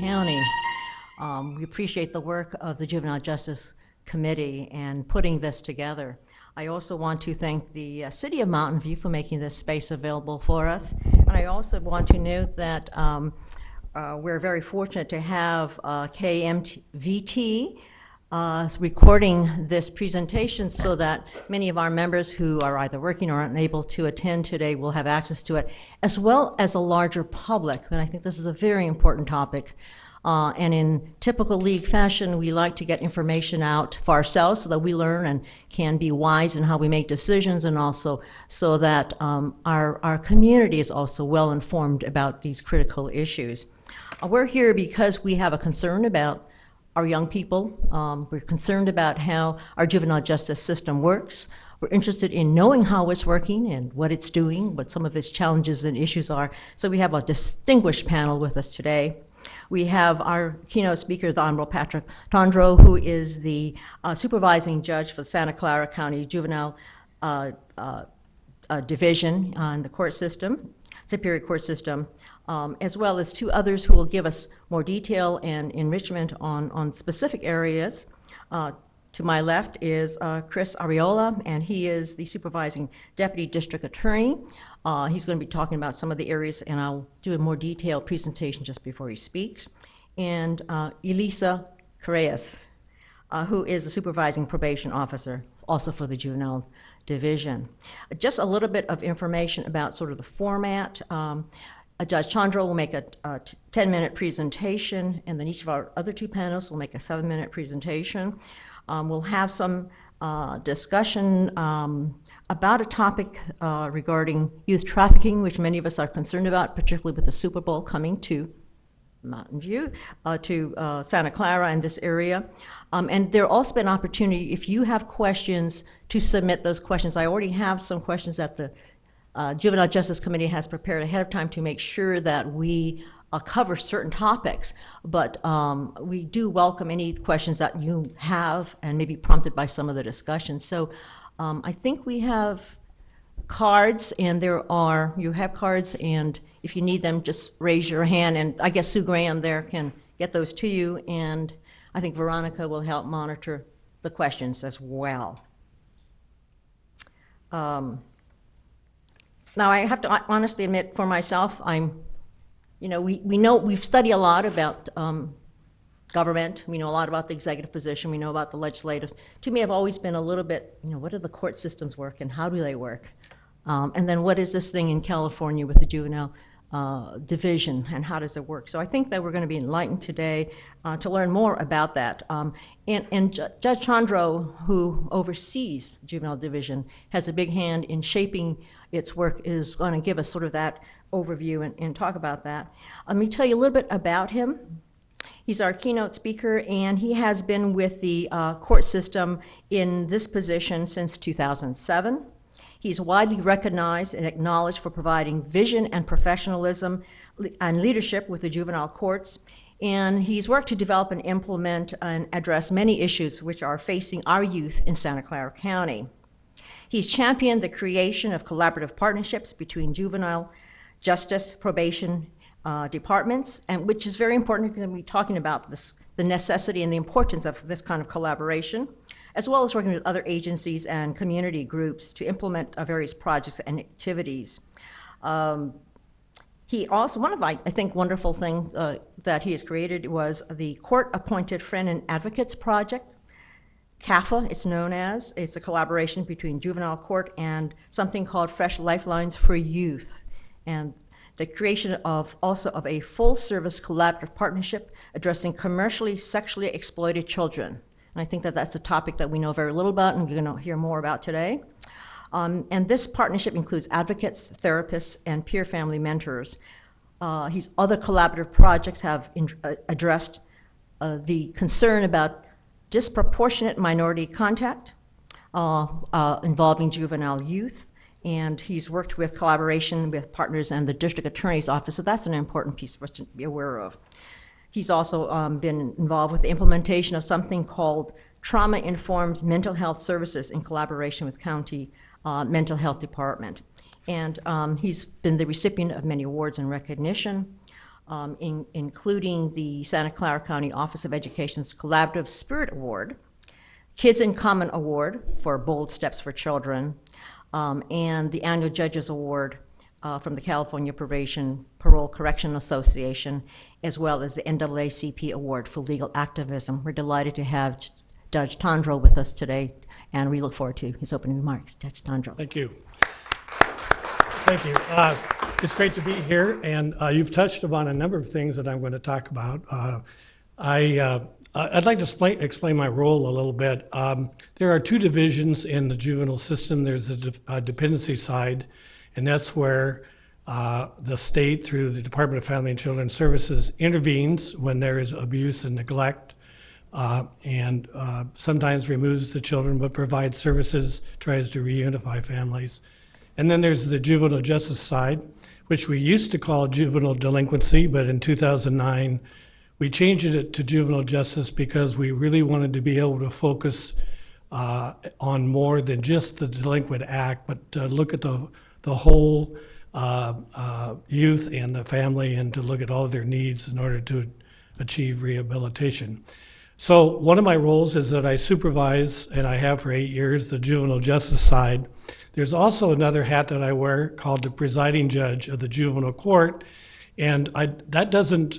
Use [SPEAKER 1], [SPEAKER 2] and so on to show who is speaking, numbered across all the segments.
[SPEAKER 1] County. We appreciate the work of the Juvenile Justice Committee and putting this together. I also want to thank the City of Mountain View for making this space available for us. And I also want to note that we're very fortunate to have KMVT recording this presentation so that many of our members who are either working or unable to attend today will have access to it, as well as a larger public. And I think this is a very important topic. And in typical league fashion, we like to get information out for ourselves so that we learn and can be wise in how we make decisions, and also so that our community is also well informed about these critical issues. We're here because we have a concern about our young people. We're concerned about how our juvenile justice system works. We're interested in knowing how it's working and what it's doing, what some of its challenges and issues are. So we have a distinguished panel with us today. We have our keynote speaker, the Honorable Patrick Tondreau, who is the supervising judge for the Santa Clara County Juvenile Division in the court system, Superior Court system, as well as two others who will give us more detail and enrichment on specific areas. To my left is Chris Arriola, and he is the supervising deputy district attorney. He's going to be talking about some of the areas, and I'll do a more detailed presentation just before he speaks. And Elisa, Carias, who is the supervising probation officer, also for the juvenile division. Just a little bit of information about sort of the format. Judge Tondreau will make a 10-minute presentation, and then each of our other two panelists will make a 7-minute presentation. We'll have some discussion about a topic regarding youth trafficking, which many of us are concerned about, particularly with the Super Bowl coming to Mountain View, to Santa Clara and this area. And there'll also be an opportunity, if you have questions, to submit those questions. I already have some questions that the Juvenile Justice Committee has prepared ahead of time to make sure that we cover certain topics, but we do welcome any questions that you have and maybe prompted by some of the discussion. So I think we have cards, and you have cards, and if you need them, just raise your hand, and I guess Sue Graham there can get those to you, and I think Veronica will help monitor the questions as well. Now, I have to honestly admit, for myself, we've studied a lot about government. We know a lot about the executive position. We know about the legislative. To me, I've always been a little bit, what do the court systems work and how do they work? And then what is this thing in California with the juvenile division and how does it work? So I think that we're going to be enlightened today to learn more about that. And Judge Tondreau, who oversees the juvenile division, has a big hand in shaping its work, is going to give us sort of that overview and talk about that. Let me tell you a little bit about him. He's our keynote speaker, and he has been with the court system in this position since 2007. He's widely recognized and acknowledged for providing vision and professionalism and leadership with the juvenile courts. And he's worked to develop and implement and address many issues which are facing our youth in Santa Clara County. He's championed the creation of collaborative partnerships between juvenile justice, probation departments, and which is very important because we'll be talking about the necessity and the importance of this kind of collaboration, as well as working with other agencies and community groups to implement various projects and activities. He also, one of I think wonderful things that he has created was the Court Appointed Friend and Advocates Project. CAFA, it's known as. It's a collaboration between juvenile court and something called Fresh Lifelines for Youth. And the creation of a full-service collaborative partnership addressing commercially sexually exploited children. And I think that that's a topic that we know very little about and we're going to hear more about today. And this partnership includes advocates, therapists, and peer family mentors. His other collaborative projects have addressed the concern about disproportionate minority contact involving juvenile youth, and he's worked with collaboration with partners and the district attorney's office, so that's an important piece for us to be aware of. He's also been involved with the implementation of something called trauma-informed mental health services in collaboration with county mental health department. And he's been the recipient of many awards and recognition. including the Santa Clara County Office of Education's Collaborative Spirit Award, Kids in Common Award for Bold Steps for Children, and the Annual Judges Award from the California Probation Parole Correction Association, as well as the NAACP Award for Legal Activism. We're delighted to have Judge Tondreau with us today, and we look forward to his opening remarks. Judge Tondreau.
[SPEAKER 2] Thank you. Thank you. It's great to be here, and you've touched upon a number of things that I'm going to talk about. I'd like to explain my role a little bit. There are two divisions in the juvenile system. There's the dependency side, and that's where the state, through the Department of Family and Children's Services, intervenes when there is abuse and neglect, and sometimes removes the children but provides services, tries to reunify families. And then there's the juvenile justice side, which we used to call juvenile delinquency, but in 2009, we changed it to juvenile justice because we really wanted to be able to focus on more than just the delinquent act, but to look at the whole youth and the family, and to look at all their needs in order to achieve rehabilitation. So one of my roles is that I supervise, and I have for 8 years, the juvenile justice side. There's also another hat that I wear called the presiding judge of the juvenile court, and that doesn't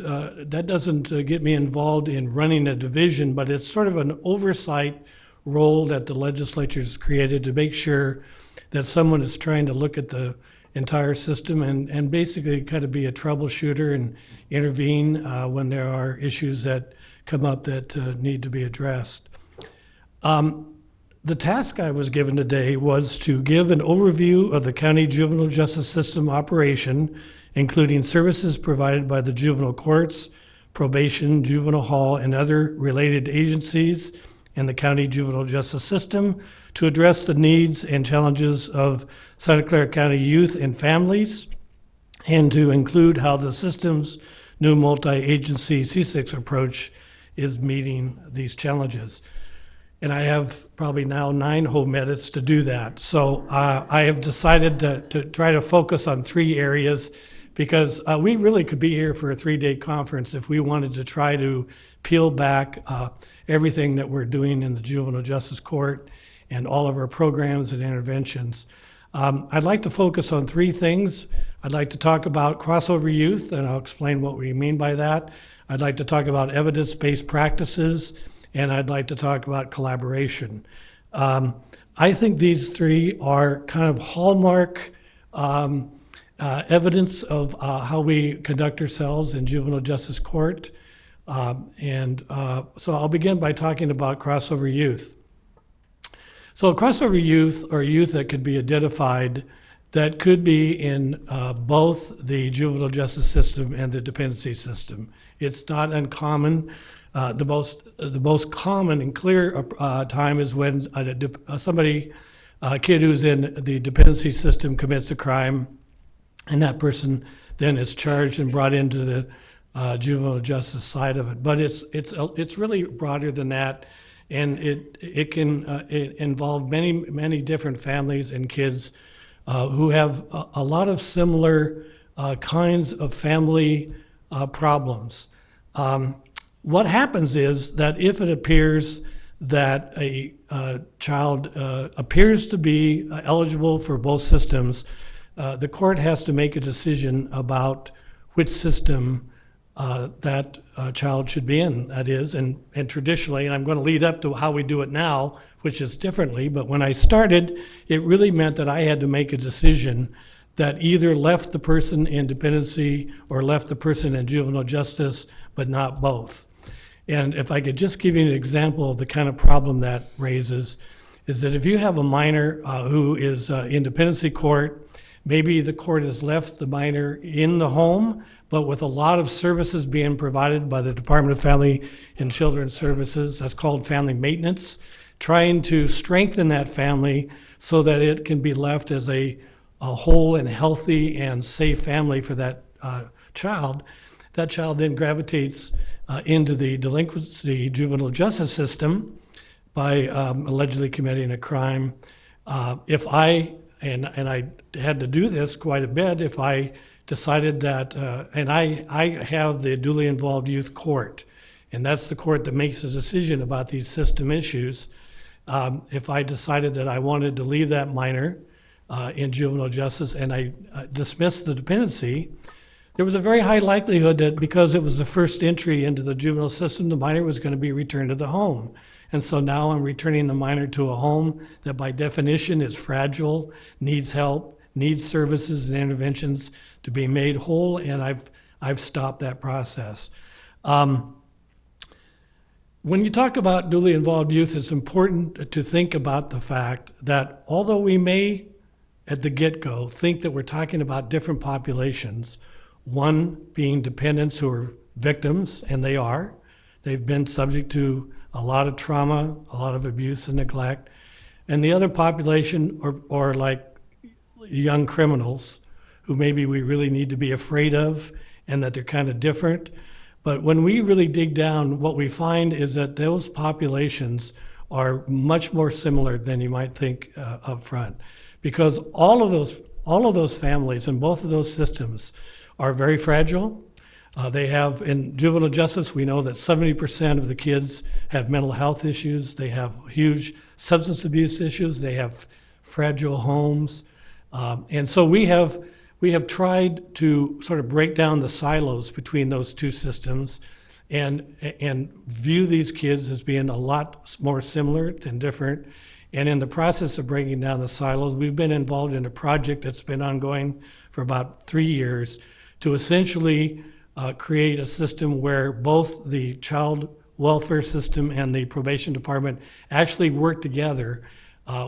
[SPEAKER 2] get me involved in running a division, but it's sort of an oversight role that the legislature's created to make sure that someone is trying to look at the entire system and basically kind of be a troubleshooter and intervene when there are issues that come up that need to be addressed. The task I was given today was to give an overview of the county juvenile justice system operation, including services provided by the juvenile courts, probation, juvenile hall, and other related agencies in the county juvenile justice system, to address the needs and challenges of Santa Clara County youth and families, and to include how the system's new multi-agency C6 approach is meeting these challenges. And I have probably now 9 whole minutes to do that. So I have decided to try to focus on 3 areas, because we really could be here for a 3-day conference if we wanted to try to peel back everything that we're doing in the juvenile justice court and all of our programs and interventions. I'd like to focus on 3 things. I'd like to talk about crossover youth, and I'll explain what we mean by that. I'd like to talk about evidence-based practices, and I'd like to talk about collaboration. I think these 3 are kind of hallmark evidence of how we conduct ourselves in juvenile justice court. So I'll begin by talking about crossover youth. So crossover youth are youth that could be identified that could be in both the juvenile justice system and the dependency system. It's not uncommon. The most common and clear time is when a kid who's in the dependency system commits a crime, and that person then is charged and brought into the juvenile justice side of it. But it's really broader than that, and it can involve many different families and kids who have a lot of similar kinds of family problems. What happens is that if it appears that a child appears to be eligible for both systems, the court has to make a decision about which system that child should be in, that is. And traditionally, and I'm going to lead up to how we do it now, which is differently, but when I started, it really meant that I had to make a decision that either left the person in dependency or left the person in juvenile justice, but not both. And if I could just give you an example of the kind of problem that raises, is that if you have a minor who is in dependency court, maybe the court has left the minor in the home, but with a lot of services being provided by the Department of Family and Children's Services, that's called family maintenance, trying to strengthen that family so that it can be left as a whole and healthy and safe family for that child. That child then gravitates into the delinquency juvenile justice system by allegedly committing a crime. And I had to do this quite a bit, if I decided that, and I have the duly involved youth court, and that's the court that makes a decision about these system issues. If I decided that I wanted to leave that minor in juvenile justice and I dismissed the dependency, there was a very high likelihood that because it was the first entry into the juvenile system, the minor was going to be returned to the home. And so now I'm returning the minor to a home that by definition is fragile, needs help, needs services and interventions to be made whole, and I've stopped that process. When you talk about duly involved youth, it's important to think about the fact that although we may, at the get-go, think that we're talking about different populations, one being dependents who are victims, and they are. They've been subject to a lot of trauma, a lot of abuse and neglect. And the other population are like young criminals who maybe we really need to be afraid of and that they're kind of different. But when we really dig down, what we find is that those populations are much more similar than you might think up front, because all of those families in both of those systems are very fragile. They have, in juvenile justice, we know that 70% of the kids have mental health issues. They have huge substance abuse issues. They have fragile homes. And so we have tried to sort of break down the silos between those two systems and view these kids as being a lot more similar than different. And in the process of breaking down the silos, we've been involved in a project that's been ongoing for about 3 years to essentially create a system where both the child welfare system and the probation department actually work together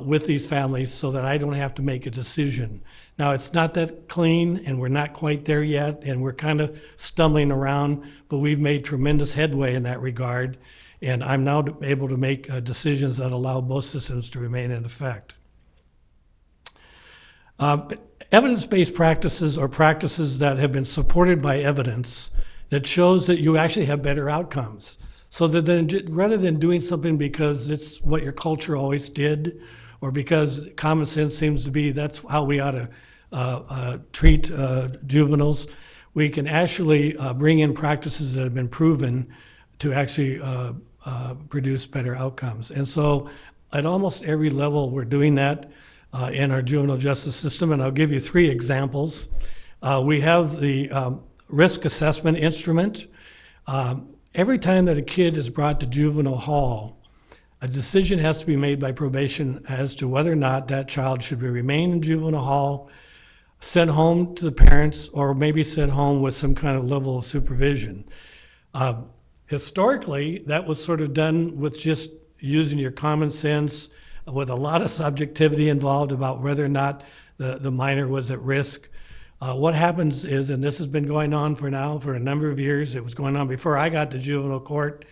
[SPEAKER 2] with these families so that I don't have to make a decision. Now, it's not that clean, and we're not quite there yet, and we're kind of stumbling around, but we've made tremendous headway in that regard, and I'm now able to make decisions that allow both systems to remain in effect. Evidence-based practices are practices that have been supported by evidence that shows that you actually have better outcomes. So that then, rather than doing something because it's what your culture always did, or because common sense seems to be that's how we ought to treat juveniles, we can actually bring in practices that have been proven to actually produce better outcomes. And so at almost every level we're doing that in our juvenile justice system, and I'll give you 3 examples. We have the risk assessment instrument. Every time that a kid is brought to juvenile hall, a decision has to be made by probation as to whether or not that child should remain in juvenile hall, sent home to the parents, or maybe sent home with some kind of level of supervision. Historically, that was sort of done with just using your common sense, with a lot of subjectivity involved about whether or not the minor was at risk. What happens is, and this has been going on for a number of years, it was going on before I got to juvenile court,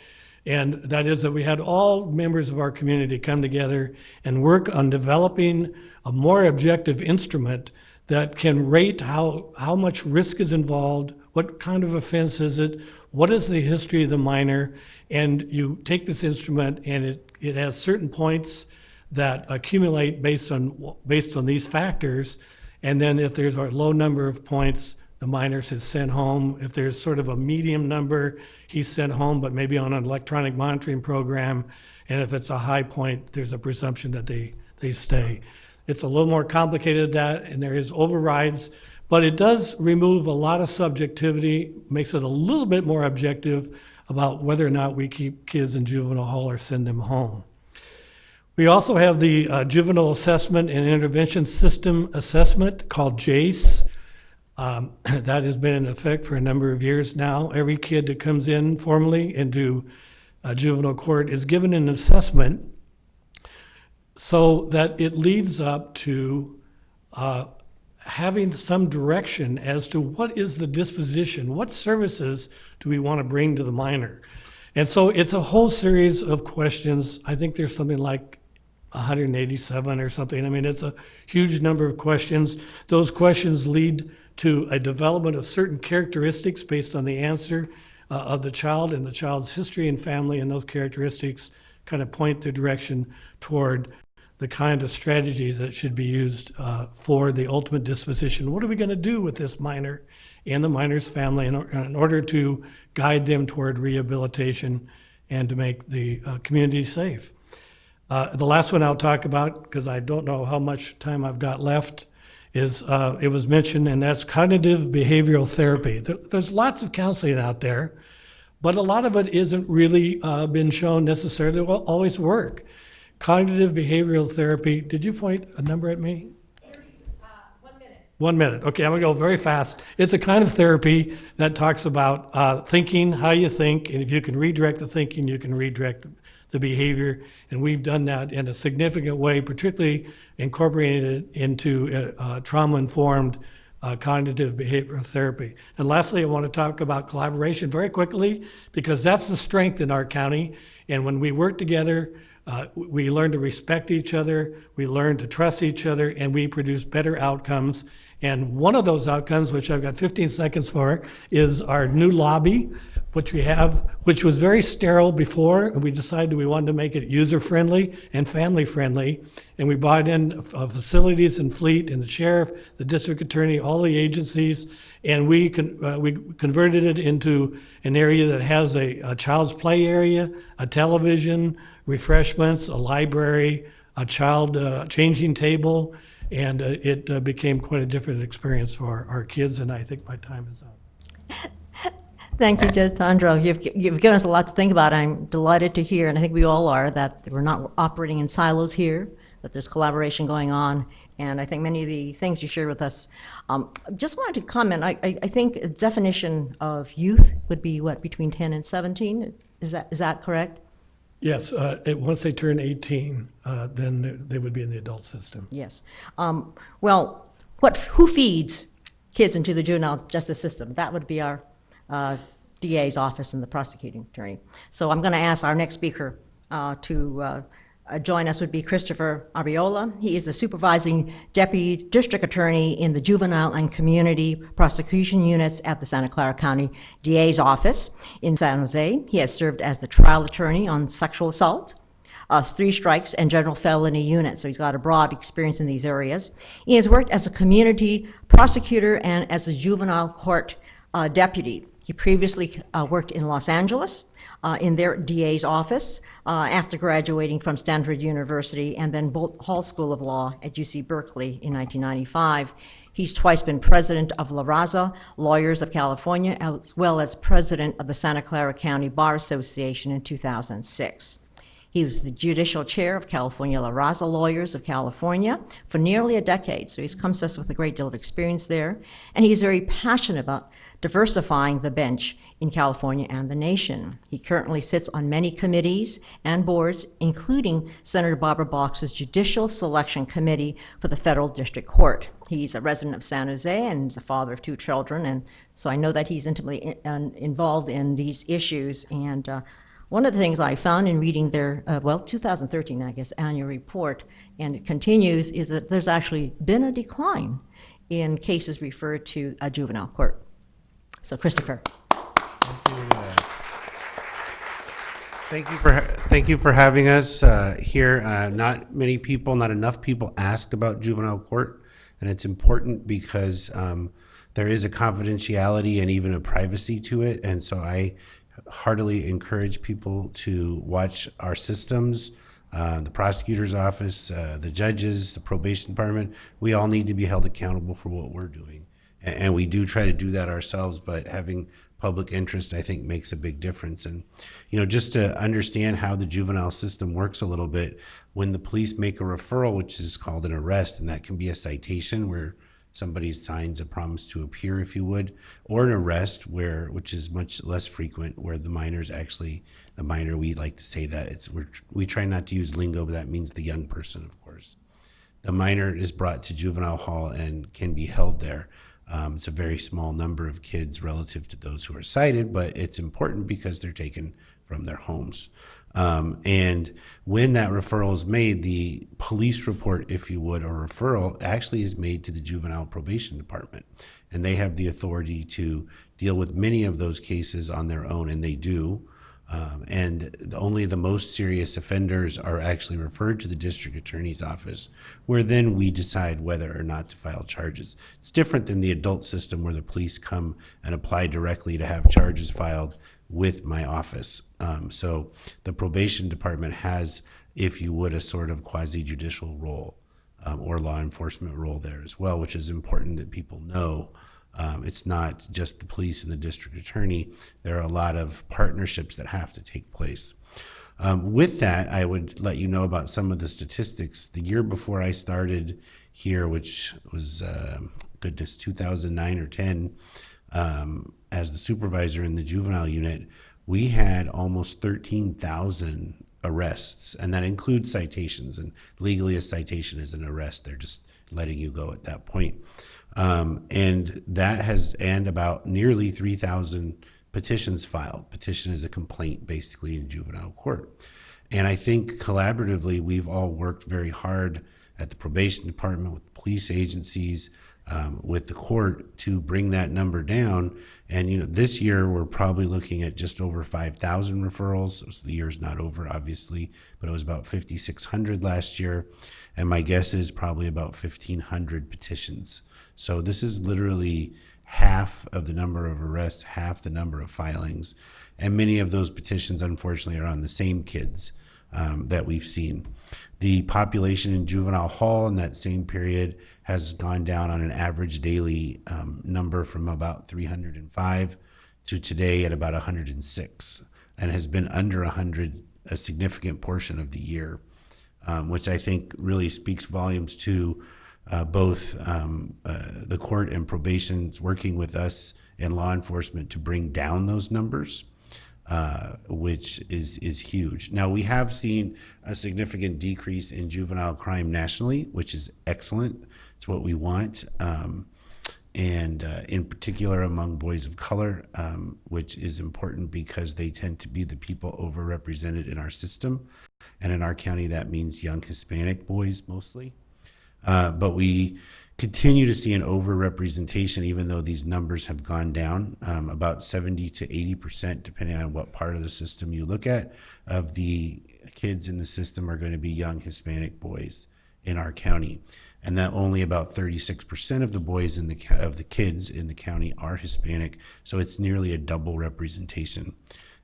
[SPEAKER 2] and that is that we had all members of our community come together and work on developing a more objective instrument that can rate how much risk is involved, what kind of offense is it, what is the history of the minor, and you take this instrument and it has certain points that accumulate based on these factors. And then if there's a low number of points, the minor is sent home. If there's sort of a medium number, he's sent home, but maybe on an electronic monitoring program. And if it's a high point, there's a presumption that they stay. It's a little more complicated than that, and there is overrides, but it does remove a lot of subjectivity, makes it a little bit more objective about whether or not we keep kids in juvenile hall or send them home. We also have the Juvenile Assessment and Intervention System Assessment called JACE. That has been in effect for a number of years now. Every kid that comes in formally into juvenile court is given an assessment so that it leads up to having some direction as to what is the disposition, what services do we want to bring to the minor. And so it's a whole series of questions. I think there's something like 187 or something. I mean, it's a huge number of questions. Those questions lead to a development of certain characteristics based on the answer of the child and the child's history and family, and those characteristics kind of point the direction toward the kind of strategies that should be used for the ultimate disposition. What are we going to do with this minor and the minor's family in order to guide them toward rehabilitation and to make the community safe? The last one I'll talk about, because I don't know how much time I've got left, is it was mentioned, and that's cognitive behavioral therapy. There's lots of counseling out there, but a lot of it isn't really been shown necessarily will always work. Cognitive behavioral therapy, did you point a number at me?
[SPEAKER 1] 1 minute.
[SPEAKER 2] 1 minute. Okay, I'm gonna go very fast. It's a kind of therapy that talks about thinking, how you think, and if you can redirect the thinking, you can redirect the behavior. And we've done that in a significant way, particularly incorporating it into trauma-informed cognitive behavioral therapy. And lastly, I want to talk about collaboration very quickly, because that's the strength in our county. And when we work together, we learn to respect each other, we learn to trust each other, and we produce better outcomes. And one of those outcomes, which I've got 15 seconds for, is our new lobby, which was very sterile before, and we decided we wanted to make it user-friendly and family-friendly. And we brought in facilities and fleet and the sheriff, the district attorney, all the agencies, and we converted it into an area that has a child's play area, a television, refreshments, a library, a child changing table, and it became quite a different experience for our kids, and I think my time is up.
[SPEAKER 1] Thank you, Judge Tondreau. You've given us a lot to think about. I'm delighted to hear, and I think we all are, that we're not operating in silos here, that there's collaboration going on, and I think many of the things you shared with us. Just wanted to comment, I think a definition of youth would be, what, between 10 and 17? Is that correct?
[SPEAKER 2] Yes, once they turn 18, then they would be in the adult system.
[SPEAKER 1] Yes. Well, who feeds kids into the juvenile justice system? That would be our DA's office and the prosecuting attorney. So I'm going to ask our next speaker to join us would be Christopher Arriola. He is the supervising deputy district attorney in the juvenile and community prosecution units at the Santa Clara County DA's office in San Jose. He has served as the trial attorney on sexual assault, 3 strikes, and general felony units. So he's got a broad experience in these areas. He has worked as a community prosecutor and as a juvenile court deputy. He previously worked in Los Angeles in their DA's office after graduating from Stanford University and then Bolt Hall School of Law at UC Berkeley in 1995. He's twice been president of La Raza Lawyers of California, as well as president of the Santa Clara County Bar Association in 2006. He was the judicial chair of California La Raza Lawyers of California for nearly a decade, so he's come to us with a great deal of experience there. And he's very passionate about diversifying the bench in California and the nation. He currently sits on many committees and boards, including Senator Barbara Boxer's Judicial Selection Committee for the Federal District Court. He's a resident of San Jose and is a father of 2 children, and so I know that he's intimately involved in these issues. And one of the things I found in reading their, 2013, I guess, annual report, and it continues, is that there's actually been a decline in cases referred to a juvenile court. So, Christopher.
[SPEAKER 3] Thank you for having us here. Not enough people ask about juvenile court, and it's important because there is a confidentiality and even a privacy to it, and so I heartily encourage people to watch our systems, the prosecutor's office, the judges, the probation department. We all need to be held accountable for what we're doing. And we do try to do that ourselves, but having public interest, I think, makes a big difference. And, just to understand how the juvenile system works a little bit, when the police make a referral, which is called an arrest, and that can be a citation where somebody signs a promise to appear, if you would, or an arrest which is much less frequent, where the minor's actually, we like to say that we try not to use lingo, but that means the young person, of course. The minor is brought to juvenile hall and can be held there. It's a very small number of kids relative to those who are cited, but it's important because they're taken from their homes. And when that referral is made, the police report, if you would, or referral actually is made to the juvenile probation department. And they have the authority to deal with many of those cases on their own, and they do. And only the most serious offenders are actually referred to the district attorney's office, where then we decide whether or not to file charges. It's different than the adult system where the police come and apply directly to have charges filed with my office. So the probation department has, if you would, a sort of quasi-judicial role or law enforcement role there as well, which is important that people know. It's not just the police and the district attorney. There are a lot of partnerships that have to take place. With that, I would let you know about some of the statistics. The year before I started here, which was, 2009 or 10, as the supervisor in the juvenile unit, we had almost 13,000 arrests, and that includes citations. And legally, a citation is an arrest. They're just letting you go at that point. And about nearly 3,000 petitions filed. Petition is a complaint basically in juvenile court. And I think collaboratively, we've all worked very hard at the probation department, with police agencies, with the court to bring that number down. And, this year we're probably looking at just over 5,000 referrals. So the year's not over, obviously, but it was about 5,600 last year. And my guess is probably about 1,500 petitions. So this is literally half of the number of arrests, half the number of filings. And many of those petitions, unfortunately, are on the same kids that we've seen. The population in juvenile hall in that same period has gone down on an average daily number from about 305 to today at about 106, and has been under 100 a significant portion of the year, which I think really speaks volumes to both the court and probation's working with us and law enforcement to bring down those numbers, which is huge. Now, we have seen a significant decrease in juvenile crime nationally, which is excellent. It's what we want. And in particular among boys of color, which is important because they tend to be the people overrepresented in our system. And in our county, that means young Hispanic boys mostly. But we continue to see an overrepresentation, even though these numbers have gone down. About 70 to 80%, depending on what part of the system you look at, of the kids in the system are going to be young Hispanic boys in our county. And that only about 36% of the boys of the kids in the county are Hispanic. So it's nearly a double representation.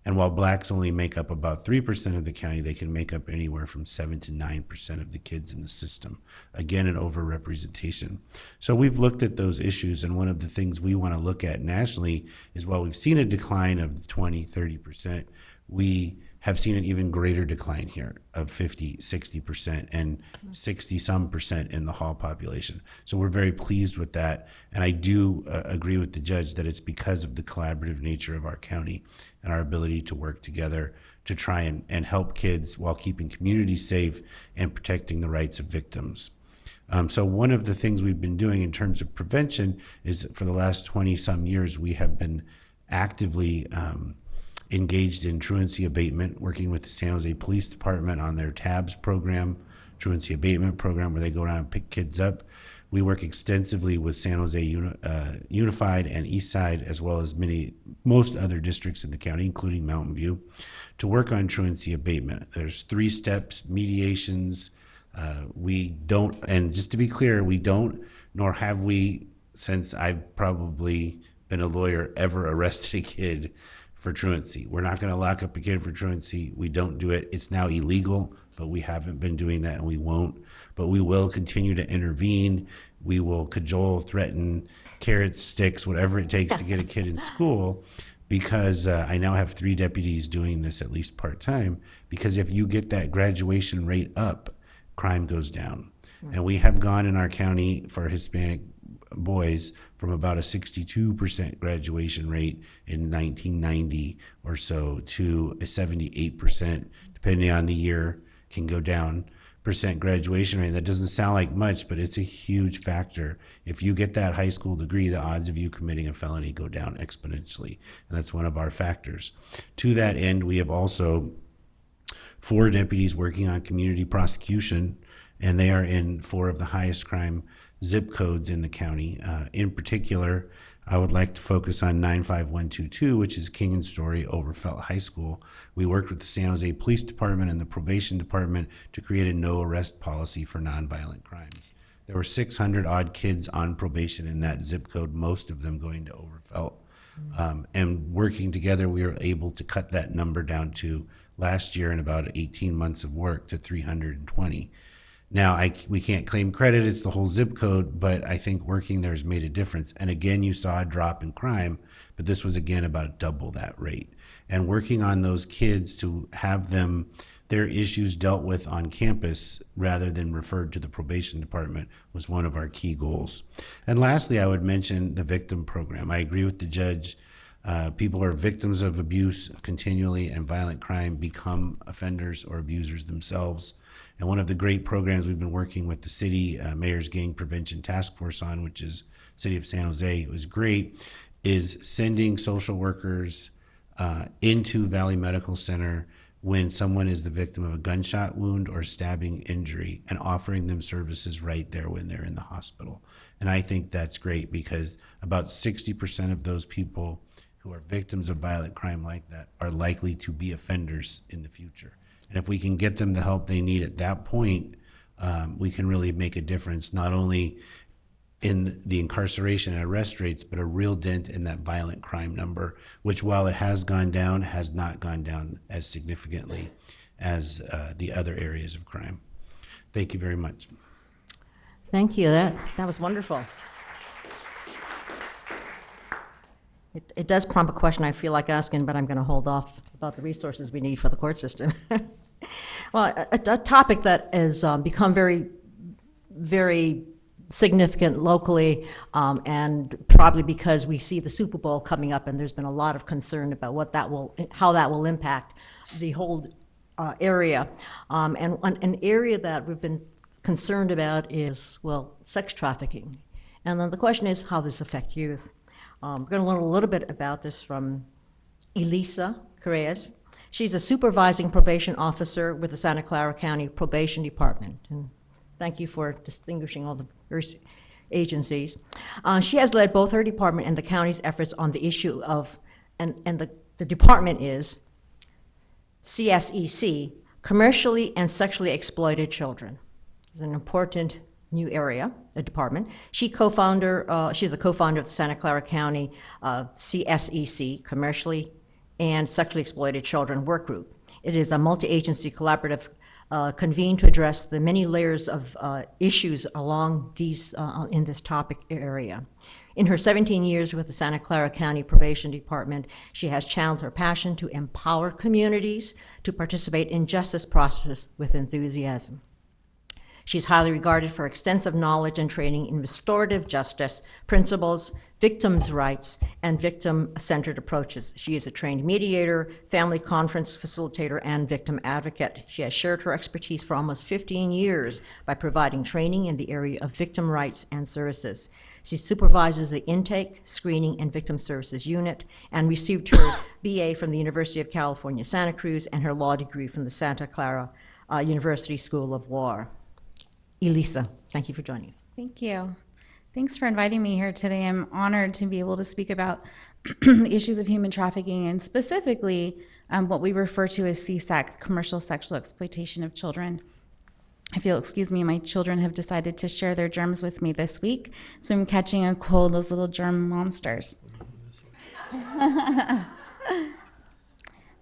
[SPEAKER 3] And while blacks only make up about 3% of the county, they can make up anywhere from 7 to 9% of the kids in the system. Again, an overrepresentation. So we've looked at those issues, and one of the things we want to look at nationally is, while we've seen a decline of 20, 30%, we have seen an even greater decline here of 50, 60%, and 60-some% in the hall population. So we're very pleased with that. And I do agree with the judge that it's because of the collaborative nature of our county and our ability to work together to try and help kids while keeping communities safe and protecting the rights of victims. So one of the things we've been doing in terms of prevention is, for the last 20-some years, we have been actively engaged in truancy abatement, working with the San Jose Police Department on their TABS program, truancy abatement program, where they go around and pick kids up. We work extensively with San Jose Unified and Eastside, as well as most other districts in the county, including Mountain View, to work on truancy abatement. There's 3 steps: mediations. We don't, and just to be clear, we don't, nor have we, since I've probably been a lawyer, ever arrested a kid for truancy. We're not going to lock up a kid for truancy. We don't do it. It's now illegal, but we haven't been doing that, and we won't. But we will continue to intervene. We will cajole, threaten, carrots, sticks, whatever it takes to get a kid in school, because I now have 3 deputies doing this, at least part-time, because if you get that graduation rate up, crime goes down. And we have gone in our county for Hispanic boys from about a 62% graduation rate in 1990 or so to a 78%, depending on the year, can go down, percent graduation rate. That doesn't sound like much, but it's a huge factor. If you get that high school degree, the odds of you committing a felony go down exponentially, and that's one of our factors. To that end, we have also 4 deputies working on community prosecution, and they are in 4 of the highest crime zip codes in the county. In particular, I would like to focus on 95122, which is King and Story Overfelt High School. We worked with the San Jose Police Department and the Probation Department to create a no arrest policy for nonviolent crimes. There were 600 odd kids on probation in that zip code, most of them going to Overfelt. And working together, we were able to cut that number down to last year in about 18 months of work to 320. Now, we can't claim credit, it's the whole zip code, but I think working there has made a difference. And again, you saw a drop in crime, but this was again about double that rate. And working on those kids to have their issues dealt with on campus rather than referred to the probation department was one of our key goals. And lastly, I would mention the victim program. I agree with the judge. People are victims of abuse continually, and violent crime become offenders or abusers themselves. And one of the great programs we've been working with the city Mayor's Gang Prevention Task Force on, which is City of San Jose, it was great, is sending social workers into Valley Medical Center when someone is the victim of a gunshot wound or stabbing injury, and offering them services right there when they're in the hospital. And I think that's great, because about 60% of those people who are victims of violent crime like that are likely to be offenders in the future. And if we can get them the help they need at that point, we can really make a difference, not only in the incarceration and arrest rates, but a real dent in that violent crime number, which, while it has gone down, has not gone down as significantly as the other areas of crime. Thank you very much.
[SPEAKER 1] Thank you. That was wonderful. It does prompt a question I feel like asking, but I'm going to hold off about the resources we need for the court system. Well, a topic that has become very, very significant locally, and probably because we see the Super Bowl coming up, and there's been a lot of concern about how that will impact the whole area. And an area that we've been concerned about is, well, sex trafficking. And then the question is, how does this affect youth? We're going to learn a little bit about this from Elisa Carias. She's a supervising probation officer with the Santa Clara County Probation Department. And thank you for distinguishing all the various agencies. She has led both her department and the county's efforts on the issue of, and the department is CSEC, commercially and sexually exploited children. It's an important new area, a department. She's the co-founder of the Santa Clara County CSEC, Commercially and Sexually Exploited Children Work Group. It is a multi-agency collaborative convened to address the many layers of issues along these in this topic area. In her 17 years with the Santa Clara County Probation Department, she has channeled her passion to empower communities to participate in justice process with enthusiasm. She's highly regarded for extensive knowledge and training in restorative justice principles, victims' rights, and victim-centered approaches. She is a trained mediator, family conference facilitator, and victim advocate. She has shared her expertise for almost 15 years by providing training in the area of victim rights and services. She supervises the Intake, Screening, and Victim Services Unit, and received her BA from the University of California, Santa Cruz, and her law degree from the Santa Clara University School of Law. Elisa, thank you for joining us.
[SPEAKER 4] Thank you. Thanks for inviting me here today. I'm honored to be able to speak about the issues of human trafficking, and specifically what we refer to as CSEC, commercial sexual exploitation of children. I feel, excuse me, my children have decided to share their germs with me this week, so I'm catching a cold, those little germ monsters.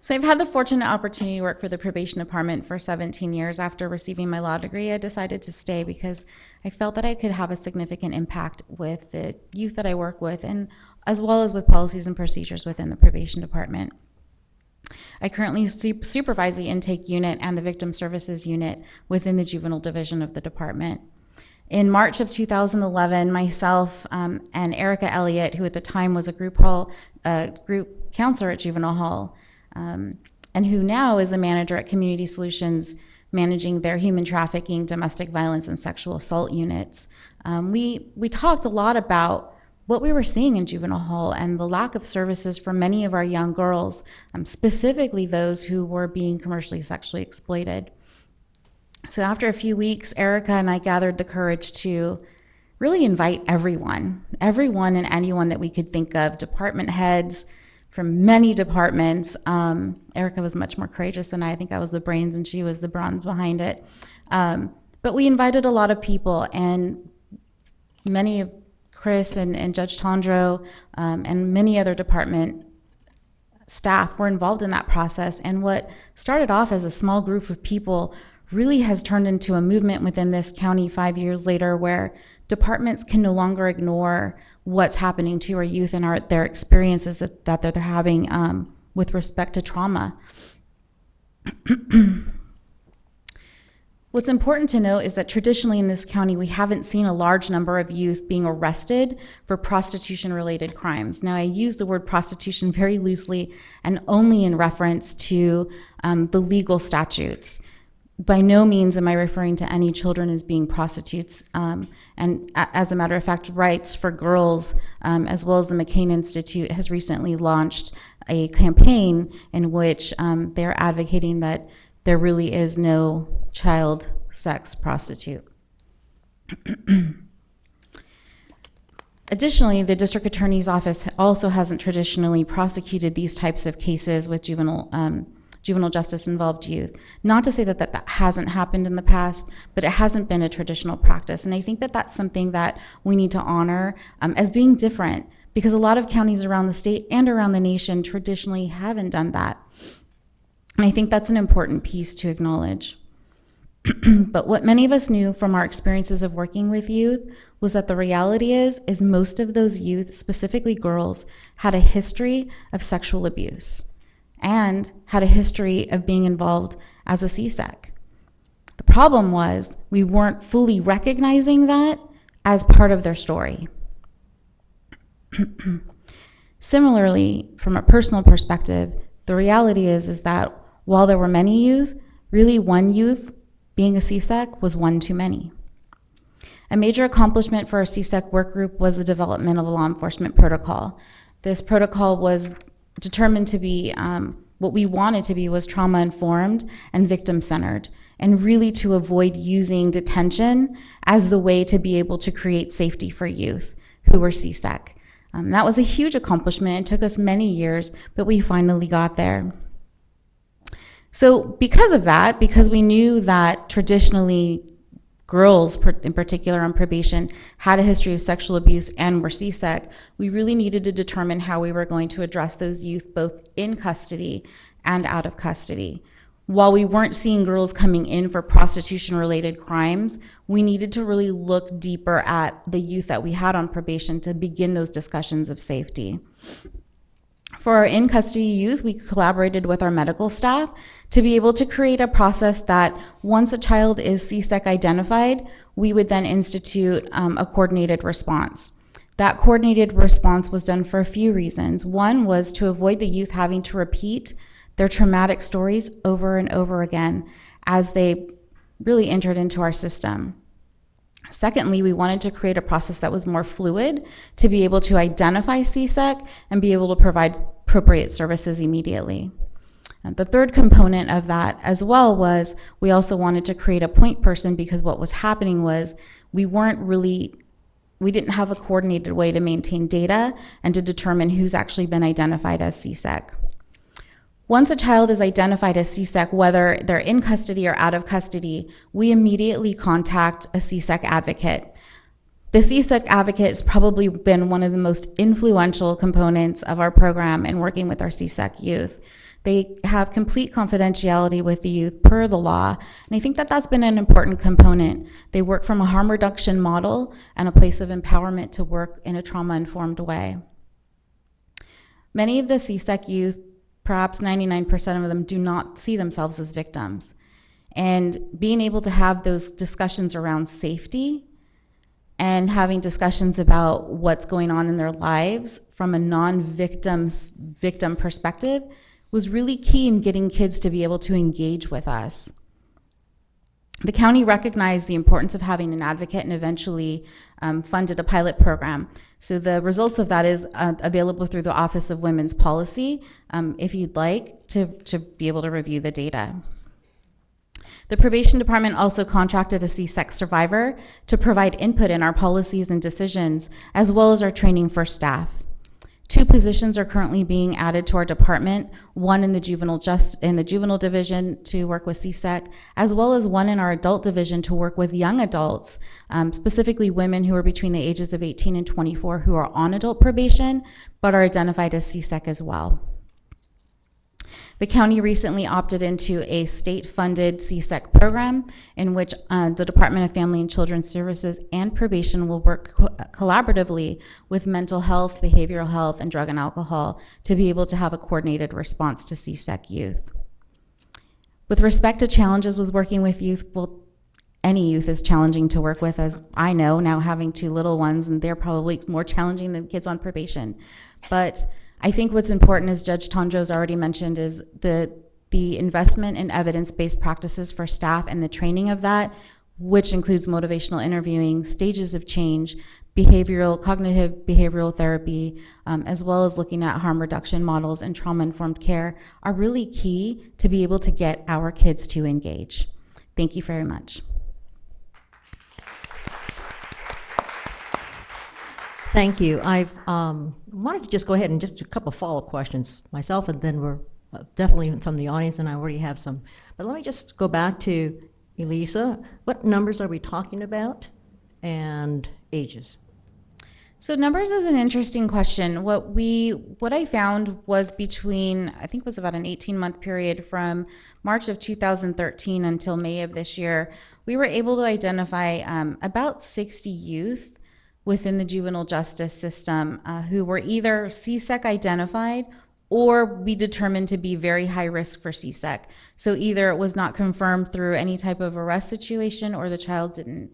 [SPEAKER 4] So I've had the fortunate opportunity to work for the probation department for 17 years. After receiving my law degree, I decided to stay because I felt that I could have a significant impact with the youth that I work with, and as well as with policies and procedures within the probation department. I currently supervise the intake unit and the victim services unit within the juvenile division of the department. In March of 2011, myself and Erica Elliott, who at the time was a group counselor at Juvenile Hall, and who now is a manager at Community Solutions, managing their human trafficking, domestic violence, and sexual assault units. We talked a lot about what we were seeing in Juvenile Hall and the lack of services for many of our young girls, specifically those who were being commercially sexually exploited. So after a few weeks, Erica and I gathered the courage to really invite everyone and anyone that we could think of, department heads from many departments. Erica was much more courageous than I think I was the brains and she was the bronze behind it. But we invited a lot of people, and many of Chris and Judge Tondreau and many other department staff were involved in that process. And what started off as a small group of people really has turned into a movement within this county 5 years later, where departments can no longer ignore what's happening to our youth and their experiences that they're having with respect to trauma. What's important to note is that traditionally in this county, we haven't seen a large number of youth being arrested for prostitution-related crimes. Now, I use the word prostitution very loosely and only in reference to the legal statutes. By no means am I referring to any children as being prostitutes. And as a matter of fact, Rights for Girls, as well as the McCain Institute, has recently launched a campaign in which they're advocating that there really is no child sex prostitute. Additionally, the district attorney's office also hasn't traditionally prosecuted these types of cases with juvenile justice involved youth. Not to say that that hasn't happened in the past, but it hasn't been a traditional practice. And I think that that's something that we need to honor as being different, because a lot of counties around the state and around the nation traditionally haven't done that. And I think that's an important piece to acknowledge. But what many of us knew from our experiences of working with youth was that the reality is most of those youth, specifically girls, had a history of sexual abuse and had a history of being involved as a CSEC. The problem was we weren't fully recognizing that as part of their story. Similarly, from a personal perspective, the reality is that while there were many youth, really one youth being a CSEC was one too many. A major accomplishment for our CSEC work group was the development of a law enforcement protocol. This protocol was determined to be what we wanted to be was trauma-informed and victim-centered, and really to avoid using detention as the way to be able to create safety for youth who were CSEC. That was a huge accomplishment. It took us many years, but we finally got there. So because of that, because we knew that traditionally girls in particular on probation had a history of sexual abuse and were CSEC, we really needed to determine how we were going to address those youth both in custody and out of custody. While we weren't seeing girls coming in for prostitution-related crimes, we needed to really look deeper at the youth that we had on probation to begin those discussions of safety. For our in-custody youth, we collaborated with our medical staff to be able to create a process that once a child is CSEC identified, we would then institute a coordinated response. That coordinated response was done for a few reasons. One was to avoid the youth having to repeat their traumatic stories over and over again as they really entered into our system. Secondly, we wanted to create a process that was more fluid to be able to identify CSEC and be able to provide appropriate services immediately. And the third component of that as well was we also wanted to create a point person, because what was happening was we didn't have a coordinated way to maintain data and to determine who's actually been identified as CSEC. Once a child is identified as CSEC, whether they're in custody or out of custody, we immediately contact a CSEC advocate. The CSEC advocate has probably been one of the most influential components of our program in working with our CSEC youth. They have complete confidentiality with the youth per the law, and I think that that's been an important component. They work from a harm reduction model and a place of empowerment to work in a trauma-informed way. Many of the CSEC youth, perhaps 99% of them, do not see themselves as victims. And being able to have those discussions around safety and having discussions about what's going on in their lives from a victim perspective was really key in getting kids to be able to engage with us. The county recognized the importance of having an advocate and eventually funded a pilot program. So the results of that is available through the Office of Women's Policy if you'd like to be able to review the data. The probation department also contracted a C-sex survivor to provide input in our policies and decisions, as well as our training for staff. 2 positions are currently being added to our department, one in the juvenile division to work with CSEC, as well as one in our adult division to work with young adults, specifically women who are between the ages of 18 and 24 who are on adult probation, but are identified as CSEC as well. The county recently opted into a state-funded CSEC program in which the Department of Family and Children's Services and Probation will work collaboratively with mental health, behavioral health, and drug and alcohol to be able to have a coordinated response to CSEC youth. With respect to challenges with working with youth, well, any youth is challenging to work with, as I know, now having 2 little ones, and they're probably more challenging than kids on probation. But I think what's important, as Judge Tondreau's already mentioned, is the investment in evidence-based practices for staff and the training of that, which includes motivational interviewing, stages of change, cognitive behavioral therapy, as well as looking at harm reduction models and trauma-informed care, are really key to be able to get our kids to engage. Thank you very much.
[SPEAKER 1] Thank you. I've wanted to just go ahead and just a couple of follow-up questions myself, and then we're definitely from the audience, and I already have some. But let me just go back to Elisa. What numbers are we talking about, and ages?
[SPEAKER 4] So numbers is an interesting question. What I found was between, I think it was about an 18-month period from March of 2013 until May of this year, we were able to identify about 60 youth within the juvenile justice system who were either CSEC identified or we determined to be very high risk for CSEC. So either it was not confirmed through any type of arrest situation, or the child didn't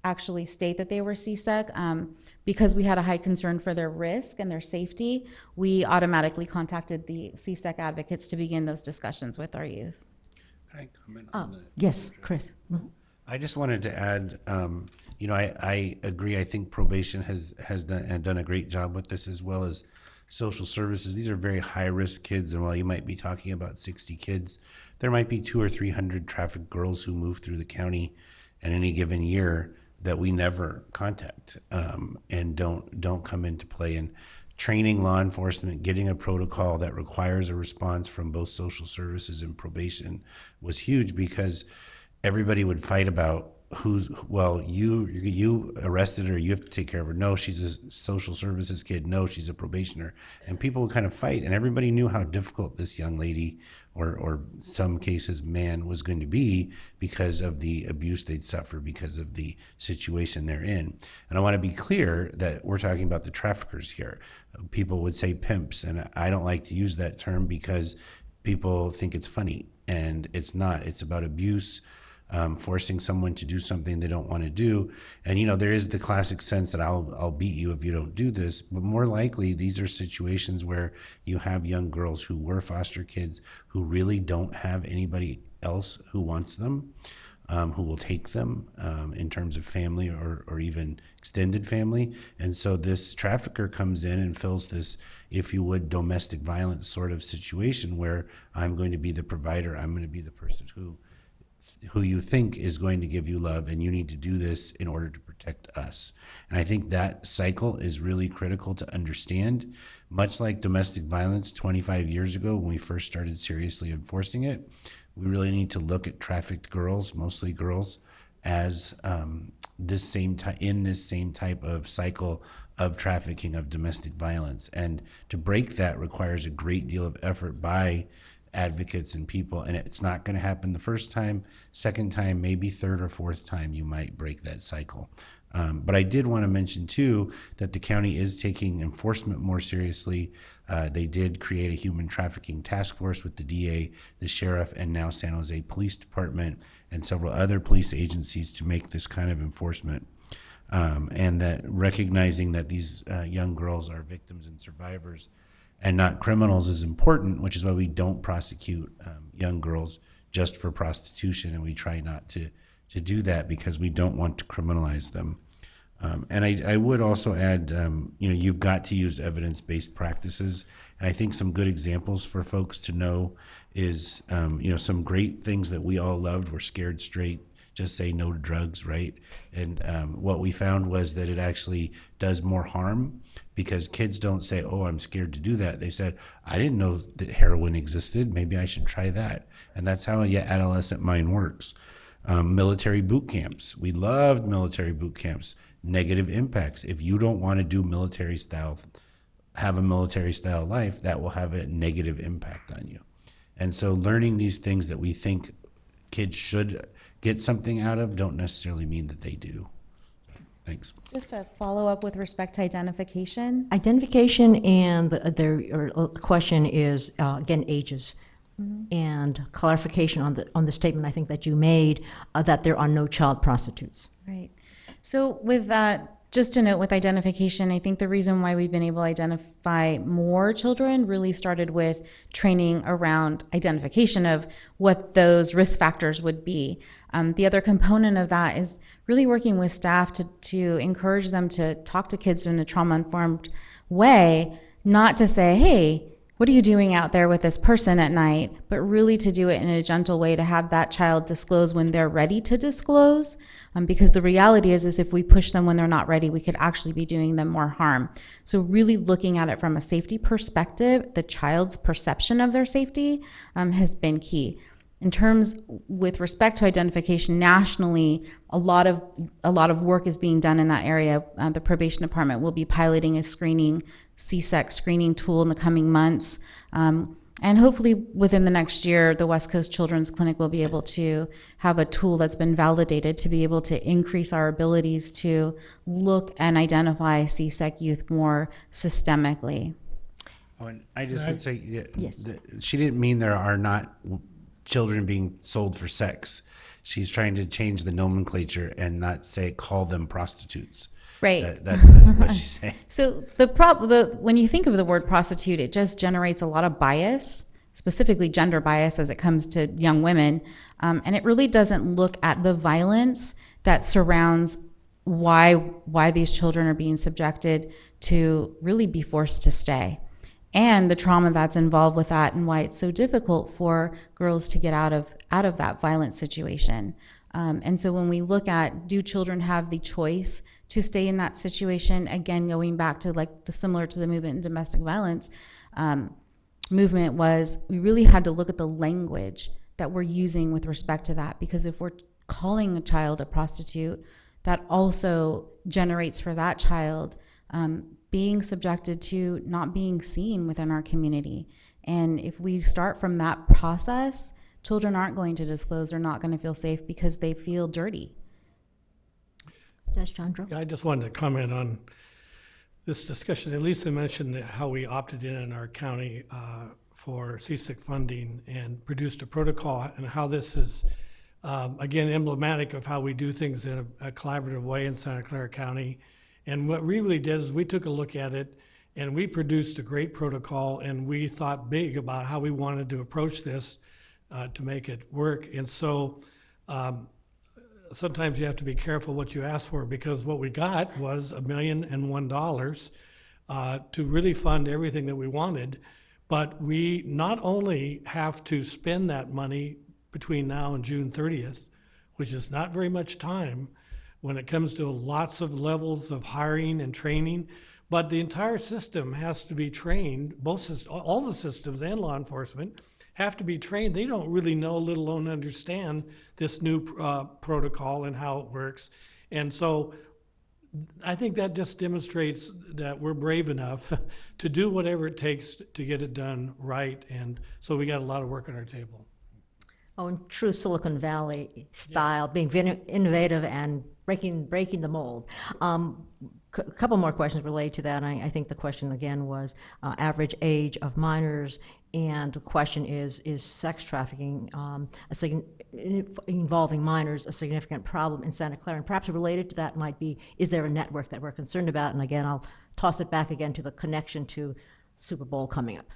[SPEAKER 4] actually state that they were CSEC. Because we had a high concern for their risk and their safety, we automatically contacted the CSEC advocates to begin those discussions with our youth.
[SPEAKER 3] Can I comment on that?
[SPEAKER 1] Yes, Chris. Mm-hmm.
[SPEAKER 3] I just wanted to add, I agree. I think probation has done a great job with this, as well as social services. These are very high-risk kids, and while you might be talking about 60 kids, there might be 200 or 300 trafficked girls who move through the county in any given year that we never contact and don't come into play. And training law enforcement, getting a protocol that requires a response from both social services and probation was huge, because everybody would fight about you arrested her, you have to take care of her. No, she's a social services kid. No, she's a probationer. And people would kind of fight, and everybody knew how difficult this young lady, or some cases man, was going to be because of the abuse they'd suffer, because of the situation they're in. And I want to be clear that we're talking about the traffickers here. People would say pimps, and I don't like to use that term because people think it's funny, and it's not. It's about abuse. Forcing someone to do something they don't want to do. And, there is the classic sense that I'll beat you if you don't do this, but more likely these are situations where you have young girls who were foster kids who really don't have anybody else who wants them, who will take them in terms of family or even extended family. And so this trafficker comes in and fills this, if you would, domestic violence sort of situation where I'm going to be the provider, I'm going to be the person who you think is going to give you love, and you need to do this in order to protect us. And I think that cycle is really critical to understand. Much like domestic violence 25 years ago when we first started seriously enforcing it, we really need to look at trafficked girls, mostly girls, as in this same type of cycle of trafficking, of domestic violence. And to break that requires a great deal of effort by advocates and people, and it's not going to happen the first time. Second time, maybe third or fourth time, you might break that cycle. But I did want to mention too that the county is taking enforcement more seriously. They did create a human trafficking task force with the DA, the sheriff, and now San Jose Police Department and several other police agencies to make this kind of enforcement. And that recognizing that these young girls are victims and survivors and not criminals is important, which is why we don't prosecute young girls just for prostitution, and we try not to do that because we don't want to criminalize them. And I would also add, you've got to use evidence-based practices. And I think some good examples for folks to know is, some great things that we all loved were Scared Straight, Just Say No to Drugs, right? And what we found was that it actually does more harm because kids don't say, oh, I'm scared to do that. They said, I didn't know that heroin existed. Maybe I should try that. And that's how a adolescent mind works. Military boot camps. We loved military boot camps. Negative impacts. If you don't want to do have a military style life, that will have a negative impact on you. And so learning these things that we think kids should get something out of don't necessarily mean that they do. Thanks.
[SPEAKER 4] Just a follow up with respect to identification.
[SPEAKER 1] Identification and the question is, again, ages. And clarification on the statement I think that you made that there are no child prostitutes.
[SPEAKER 4] Right. So with that, just to note with identification, I think the reason why we've been able to identify more children really started with training around identification of what those risk factors would be. The other component of that is really working with staff to encourage them to talk to kids in a trauma-informed way, not to say, hey, what are you doing out there with this person at night, but really to do it in a gentle way to have that child disclose when they're ready to disclose. Because the reality is if we push them when they're not ready, we could actually be doing them more harm. So really looking at it from a safety perspective, the child's perception of their safety has been key. In terms with respect to identification nationally, a lot of work is being done in that area. The probation department will be piloting a CSEC screening tool in the coming months. And hopefully within the next year, the West Coast Children's Clinic will be able to have a tool that's been validated to be able to increase our abilities to look and identify CSEC youth more systemically.
[SPEAKER 3] Oh, and I just would say,
[SPEAKER 1] Yes.
[SPEAKER 3] She didn't mean there are not children being sold for sex. She's trying to change the nomenclature and not call them prostitutes.
[SPEAKER 4] Right.
[SPEAKER 3] That's what she's saying.
[SPEAKER 4] So when you think of the word prostitute, it just generates a lot of bias, specifically gender bias as it comes to young women. And it really doesn't look at the violence that surrounds why these children are being subjected to really be forced to stay. And the trauma that's involved with that and why it's so difficult for girls to get out of that violent situation. And so when we look at, do children have the choice to stay in that situation, again, going back to similar to the movement in domestic violence movement was, we really had to look at the language that we're using with respect to that, because if we're calling a child a prostitute, that also generates for that child being subjected to not being seen within our community. And if we start from that process, children aren't going to disclose, they're not going to feel safe because they feel dirty.
[SPEAKER 1] Yes, Tondreau?
[SPEAKER 2] I just wanted to comment on this discussion. Elisa mentioned how we opted in our county for CSIC funding and produced a protocol, and how this is, again, emblematic of how we do things in a collaborative way in Santa Clara County. And what we really did is we took a look at it and we produced a great protocol, and we thought big about how we wanted to approach this to make it work. And so sometimes you have to be careful what you ask for, because what we got was $1,001 to really fund everything that we wanted. But we not only have to spend that money between now and June 30th, which is not very much time when it comes to lots of levels of hiring and training, but the entire system has to be trained. All the systems and law enforcement have to be trained. They don't really know, let alone understand this new protocol and how it works. And so I think that just demonstrates that we're brave enough to do whatever it takes to get it done right. And so we got a lot of work on our table.
[SPEAKER 1] Oh, in true Silicon Valley style, being innovative and breaking the mold. A couple more questions related to that. I think the question again was average age of minors, and the question is sex trafficking involving minors a significant problem in Santa Clara? And perhaps related to that might be, is there a network that we're concerned about? And again, I'll toss it back again to the connection to Super Bowl coming up.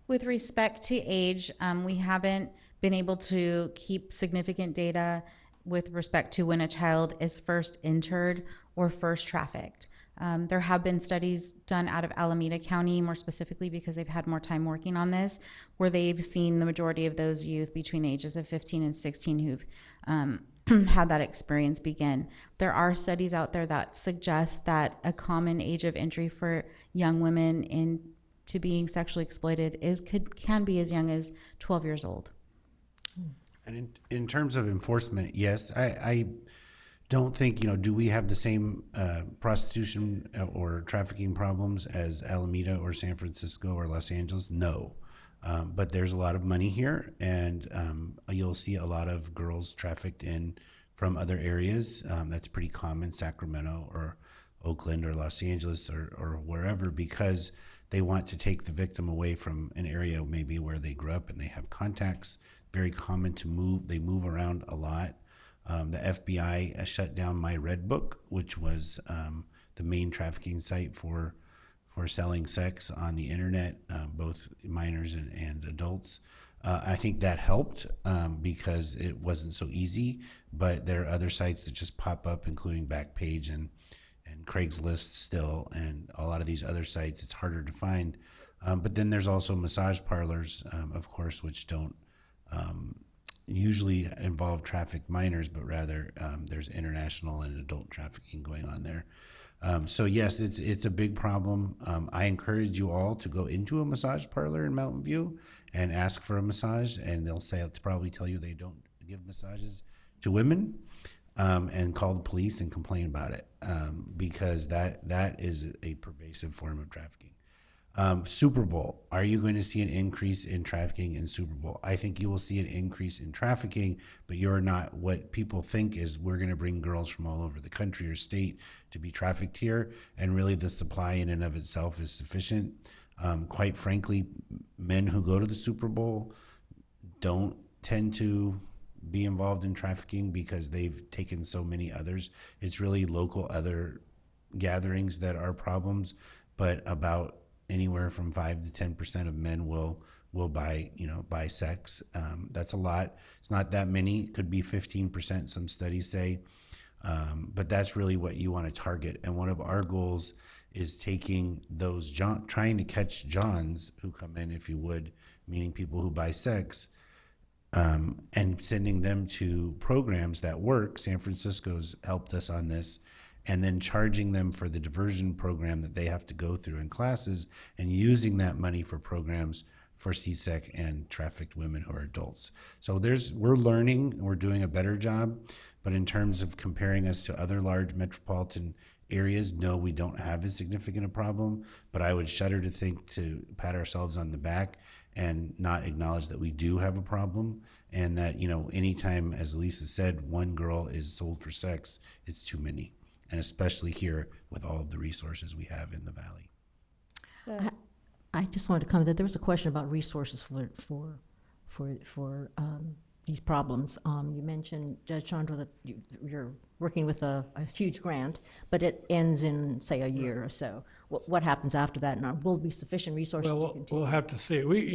[SPEAKER 4] With respect to age, we haven't been able to keep significant data with respect to when a child is first entered or first trafficked. There have been studies done out of Alameda County, more specifically because they've had more time working on this, where they've seen the majority of those youth between the ages of 15 and 16 who've had that experience begin. There are studies out there that suggest that a common age of entry for young women into being sexually exploited can be as young as 12 years old.
[SPEAKER 3] And in terms of enforcement, yes, I don't think, do we have the same prostitution or trafficking problems as Alameda or San Francisco or Los Angeles? No. But there's a lot of money here, and you'll see a lot of girls trafficked in from other areas. That's pretty common, Sacramento or Oakland or Los Angeles or wherever, because they want to take the victim away from an area maybe where they grew up and they have contacts. Very common to move. They move around a lot. The FBI shut down My Red Book, which was the main trafficking site for selling sex on the internet, both minors and adults. I think that helped because it wasn't so easy, but there are other sites that just pop up, including Backpage and Craigslist still, and a lot of these other sites, it's harder to find. But then there's also massage parlors, of course, which don't usually involve trafficked minors, but rather there's international and adult trafficking going on there. So yes, it's a big problem. I encourage you all to go into a massage parlor in Mountain View and ask for a massage, and they'll probably tell you they don't give massages to women, and call the police and complain about it, because that is a pervasive form of trafficking. Super Bowl, are you going to see an increase in trafficking in Super Bowl? I think you will see an increase in trafficking, but you're not, what people think is we're going to bring girls from all over the country or state to be trafficked here, and really the supply in and of itself is sufficient. Quite frankly, men who go to the Super Bowl don't tend to be involved in trafficking because they've taken so many others. It's really local other gatherings that are problems, but about anywhere from 5 to 10% of men will buy sex. That's a lot. It's not that many. It could be 15%, some studies say. But that's really what you want to target. And one of our goals is taking those trying to catch Johns who come in, if you would, meaning people who buy sex, and sending them to programs that work. San Francisco's helped us on this. And then charging them for the diversion program that they have to go through in classes, and using that money for programs for CSEC and trafficked women who are adults. So we're learning, we're doing a better job, but in terms of comparing us to other large metropolitan areas, no, we don't have as significant a problem, but I would shudder to think to pat ourselves on the back and not acknowledge that we do have a problem, and that, anytime, as Elisa said, one girl is sold for sex, it's too many. And especially here with all of the resources we have in the Valley.
[SPEAKER 1] I just wanted to comment that there was a question about resources for these problems. You mentioned, Judge Chandra, that you're working with a huge grant, but it ends in, say, a year or so. What happens after that? And will there be sufficient resources to continue?
[SPEAKER 2] We'll have to see. We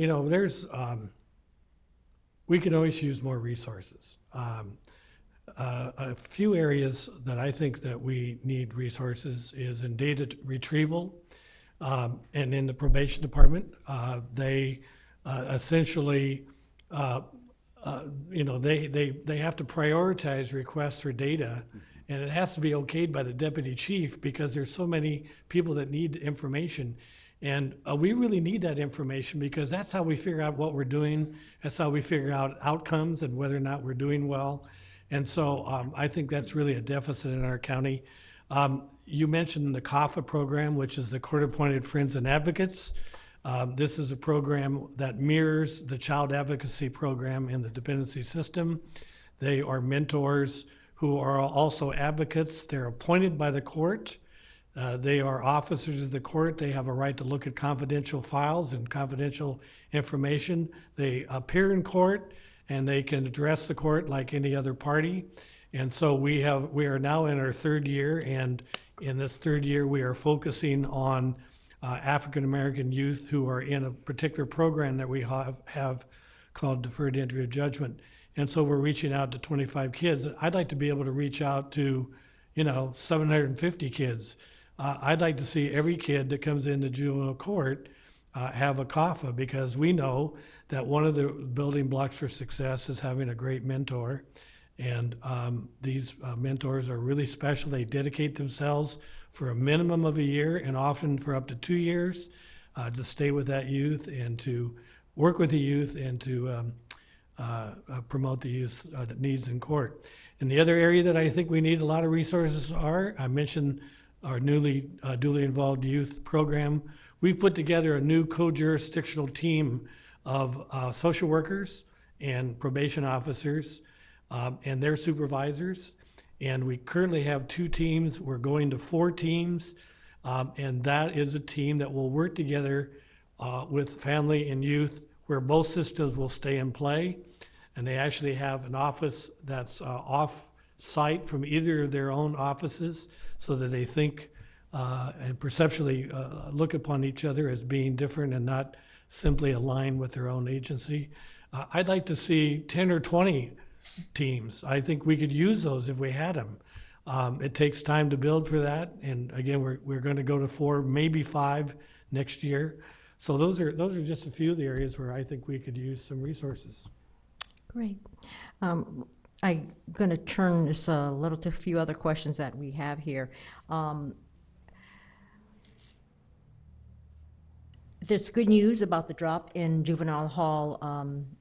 [SPEAKER 2] can always use more resources. A few areas that I think that we need resources is in data retrieval, and in the probation department. They essentially, they have to prioritize requests for data, and it has to be okayed by the deputy chief because there's so many people that need information. And we really need that information because that's how we figure out what we're doing. That's how we figure out outcomes and whether or not we're doing well. And so I think that's really a deficit in our county. You mentioned the CAFA program, which is the Court-Appointed Friends and Advocates. This is a program that mirrors the child advocacy program in the dependency system. They are mentors who are also advocates. They're appointed by the court. They are officers of the court. They have a right to look at confidential files and confidential information. They appear in court, and they can address the court like any other party. And so we are now in our third year, and in this third year we are focusing on African American youth who are in a particular program that we have called Deferred Entry of Judgment. And so we're reaching out to 25 kids. I'd like to be able to reach out to 750 kids. I'd like to see every kid that comes into juvenile court have a CAFA, because we know that one of the building blocks for success is having a great mentor. And these mentors are really special. They dedicate themselves for a minimum of a year and often for up to 2 years to stay with that youth and to work with the youth and to promote the youth needs in court. And the other area that I think we need a lot of resources I mentioned our duly involved youth program. We've put together a new co-jurisdictional team of social workers and probation officers and their supervisors. And we currently have 2 teams. We're going to 4 teams. And that is a team that will work together with family and youth, where both systems will stay in play. And they actually have an office that's off-site from either of their own offices, so that they think and perceptually look upon each other as being different and not simply aligned with their own agency. I'd like to see 10 or 20 teams. I think we could use those if we had them. It takes time to build for that, and again, we're going to go to 4, maybe 5 next year. So those are just a few of the areas where I think we could use some resources.
[SPEAKER 1] Great. I'm going to turn this a little to a few other questions that we have here. There's good news about the drop in juvenile hall,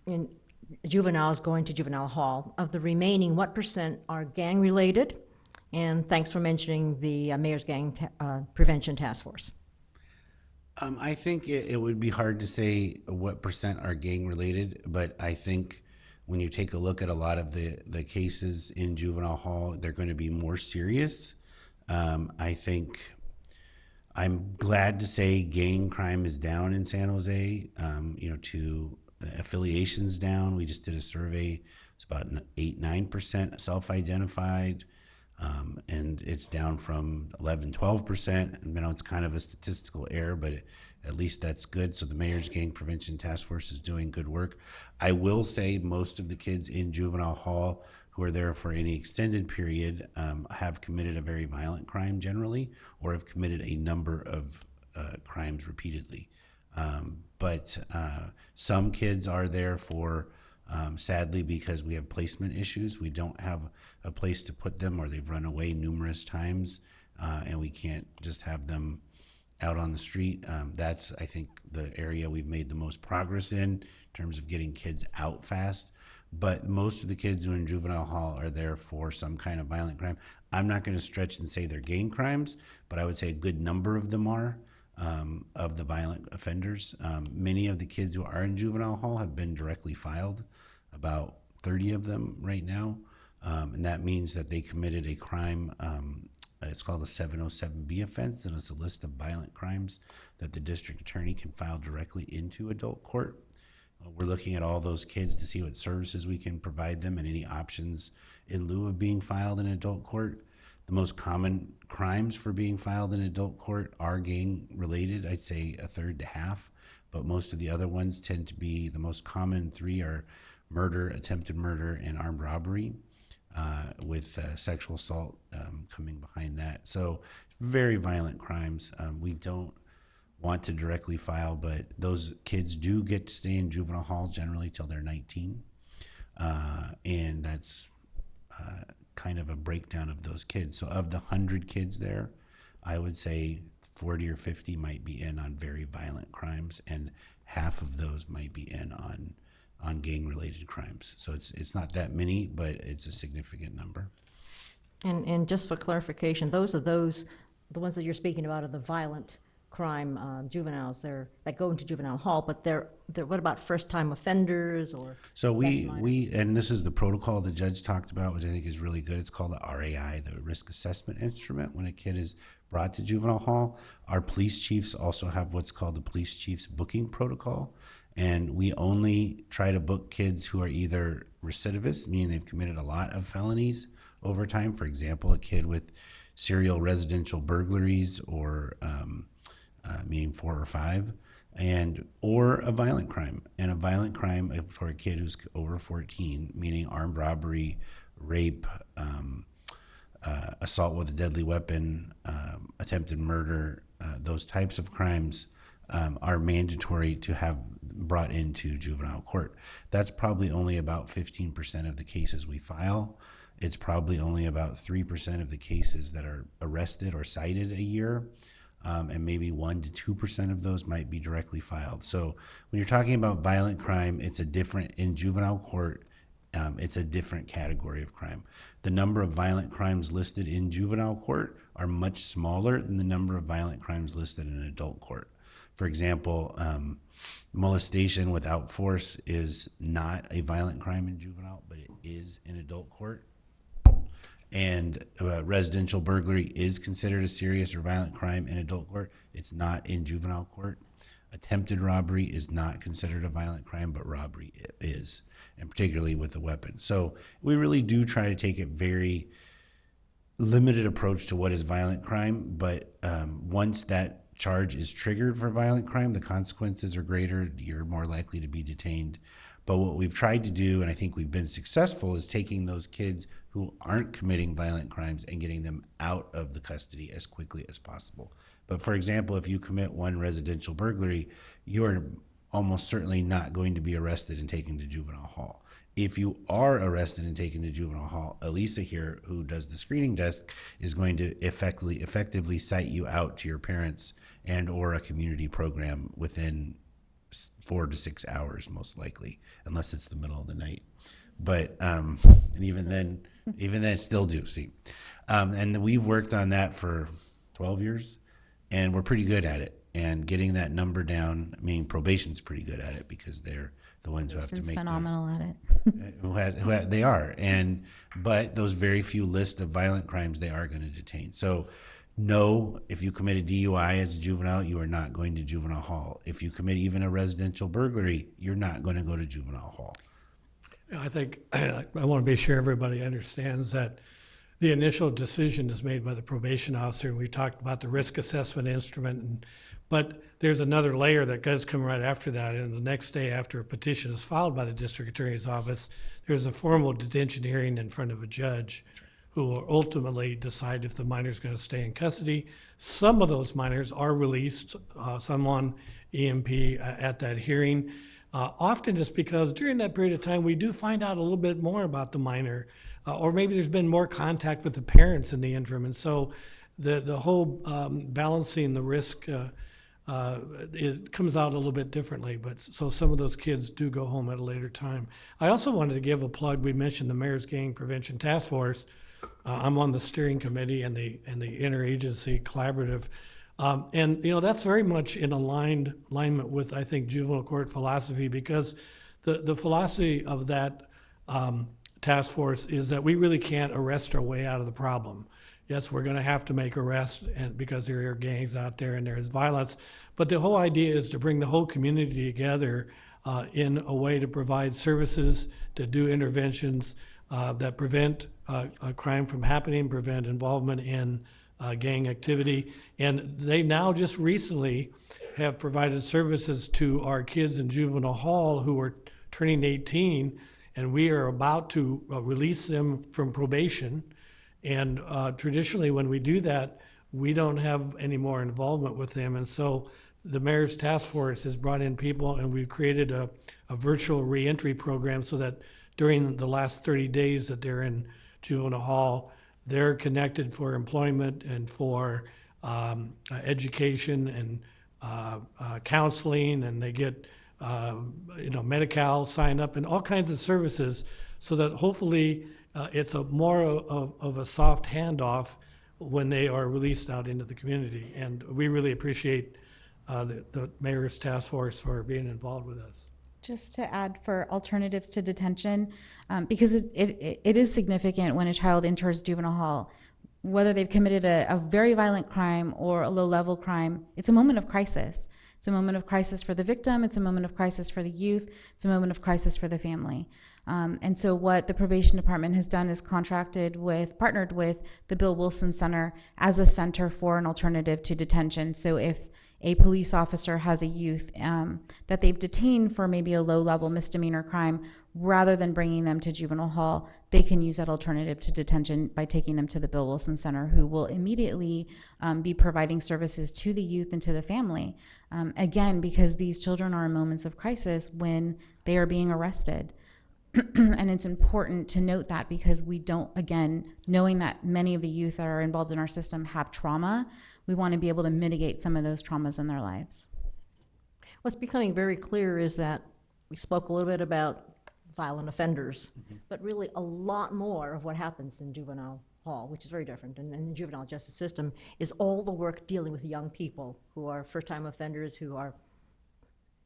[SPEAKER 1] in juveniles going to juvenile hall. Of the remaining, what % are gang-related? And thanks for mentioning the Mayor's Gang Prevention Task Force.
[SPEAKER 3] I think it would be hard to say what % are gang-related, but I think when you take a look at a lot of the cases in juvenile hall, they're going to be more serious. I think I'm glad to say gang crime is down in San Jose, to affiliations down. We just did a survey. It's about 8-9% self-identified, and it's down from 11-12%. It's kind of a statistical error, but at least that's good. So the Mayor's Gang Prevention Task Force is doing good work. I will say most of the kids in juvenile hall who are there for any extended period have committed a very violent crime generally, or have committed a number of crimes repeatedly. But some kids are there for, sadly, because we have placement issues. We don't have a place to put them, or they've run away numerous times, and we can't just have them out on the street. That's, I think, the area we've made the most progress in terms of getting kids out fast. But most of the kids who are in juvenile hall are there for some kind of violent crime. I'm not going to stretch and say they're gang crimes, but I would say a good number of them are. Of the violent offenders. Many of the kids who are in juvenile hall have been directly filed, about 30 of them right now, and that means that they committed a crime. It's called a 707B offense, and it's a list of violent crimes that the district attorney can file directly into adult court. We're looking at all those kids to see what services we can provide them and any options in lieu of being filed in adult court. The most common crimes for being filed in adult court are gang related. I'd say a third to half, but most of the other ones tend to be, the most common 3 are murder, attempted murder, and armed robbery, with sexual assault coming behind that. So very violent crimes. We don't want to directly file, but those kids do get to stay in juvenile hall generally till they're 19. And that's kind of a breakdown of those kids. So of the 100 kids there, I would say 40 or 50 might be in on very violent crimes, and half of those might be in on gang-related crimes. So it's not that many, but it's a significant number.
[SPEAKER 1] And just for clarification, the ones that you're speaking about are the violent crime juveniles that go into juvenile hall, but they're what about first-time offenders or?
[SPEAKER 3] So we and this is the protocol the judge talked about, which I think is really good. It's called the RAI, the Risk Assessment Instrument. When a kid is brought to juvenile hall, our police chiefs also have what's called the police chiefs booking protocol, and we only try to book kids who are either recidivists, meaning they've committed a lot of felonies over time. For example, a kid with serial residential burglaries, or meaning 4 or 5, or a violent crime. And a violent crime for a kid who's over 14, meaning armed robbery, rape, assault with a deadly weapon, attempted murder, those types of crimes are mandatory to have brought into juvenile court. That's probably only about 15% of the cases we file. It's probably only about 3% of the cases that are arrested or cited a year. And maybe 1 to 2% of those might be directly filed. So when you're talking about violent crime, it's a different, in juvenile court, it's a different category of crime. The number of violent crimes listed in juvenile court are much smaller than the number of violent crimes listed in adult court. For example, molestation without force is not a violent crime in juvenile, but it is in adult court. And residential burglary is considered a serious or violent crime in adult court. It's not in juvenile court. Attempted robbery is not considered a violent crime, but robbery is, and particularly with a weapon. So we really do try to take a very limited approach to what is violent crime, but once that charge is triggered for violent crime, the consequences are greater. You're more likely to be detained. But what we've tried to do, and I think we've been successful, is taking those kids who aren't committing violent crimes and getting them out of the custody as quickly as possible. But for example, if you commit one residential burglary, you're almost certainly not going to be arrested and taken to juvenile hall. If you are arrested and taken to juvenile hall, Elisa here, who does the screening desk, is going to effectively cite you out to your parents and or a community program within 4 to 6 hours, most likely, unless it's the middle of the night. But and even then it's still juicy. And we've worked on that for 12 years, and we're pretty good at it. And getting that number down, I mean, probation's pretty good at it because they're the ones who have to make
[SPEAKER 4] phenomenal at it.
[SPEAKER 3] They are. But those very few lists of violent crimes, they are going to detain. So no, if you commit a DUI as a juvenile, you are not going to juvenile hall. If you commit even a residential burglary, you're not going to go to juvenile hall.
[SPEAKER 2] I think I want to be sure everybody understands that the initial decision is made by the probation officer, and we talked about the risk assessment instrument, but there's another layer that does come right after that, and the next day after a petition is filed by the district attorney's office, there's a formal detention hearing in front of a judge who will ultimately decide if the minor is going to stay in custody. Some of those minors are released, some on EMP at that hearing. Often it's because during that period of time, we do find out a little bit more about the minor, or maybe there's been more contact with the parents in the interim. And so the whole balancing the risk, it comes out a little bit differently. But so some of those kids do go home at a later time. I also wanted to give a plug. We mentioned the Mayor's Gang Prevention Task Force. I'm on the steering committee and the interagency collaborative. And you know, that's very much in alignment with, I think, juvenile court philosophy, because the philosophy of that task force is that we really can't arrest our way out of the problem. Yes, we're going to have to make arrests, and because there are gangs out there and there is violence, but the whole idea is to bring the whole community together in a way to provide services, to do interventions that prevent a crime from happening, prevent involvement in gang activity. And they now just recently have provided services to our kids in juvenile hall who are turning 18, and we are about to release them from probation. And traditionally when we do that, we don't have any more involvement with them. And so the mayor's task force has brought in people, and we've created a virtual reentry program so that during the last 30 days that they're in juvenile hall, they're connected for employment and for education and counseling, and they get Medi-Cal sign up and all kinds of services, so that hopefully it's a more of a soft handoff when they are released out into the community. And we really appreciate the mayor's task force for being involved with us.
[SPEAKER 4] Just to add for alternatives to detention, because it is significant when a child enters juvenile hall, whether they've committed a very violent crime or a low-level crime, it's a moment of crisis. It's a moment of crisis for the victim, it's a moment of crisis for the youth, it's a moment of crisis for the family. And so what the probation department has done is partnered with the Bill Wilson Center as a center for an alternative to detention. So if a police officer has a youth that they've detained for maybe a low-level misdemeanor crime, rather than bringing them to juvenile hall, they can use that alternative to detention by taking them to the Bill Wilson Center, who will immediately be providing services to the youth and to the family. Again, because these children are in moments of crisis when they are being arrested. And it's important to note that, because we don't, again, knowing that many of the youth that are involved in our system have trauma, we want to be able to mitigate some of those traumas in their lives.
[SPEAKER 1] What's becoming very clear is that we spoke a little bit about violent offenders, but really a lot more of what happens in juvenile hall, which is very different, and in the juvenile justice system, is all the work dealing with young people who are first-time offenders, who are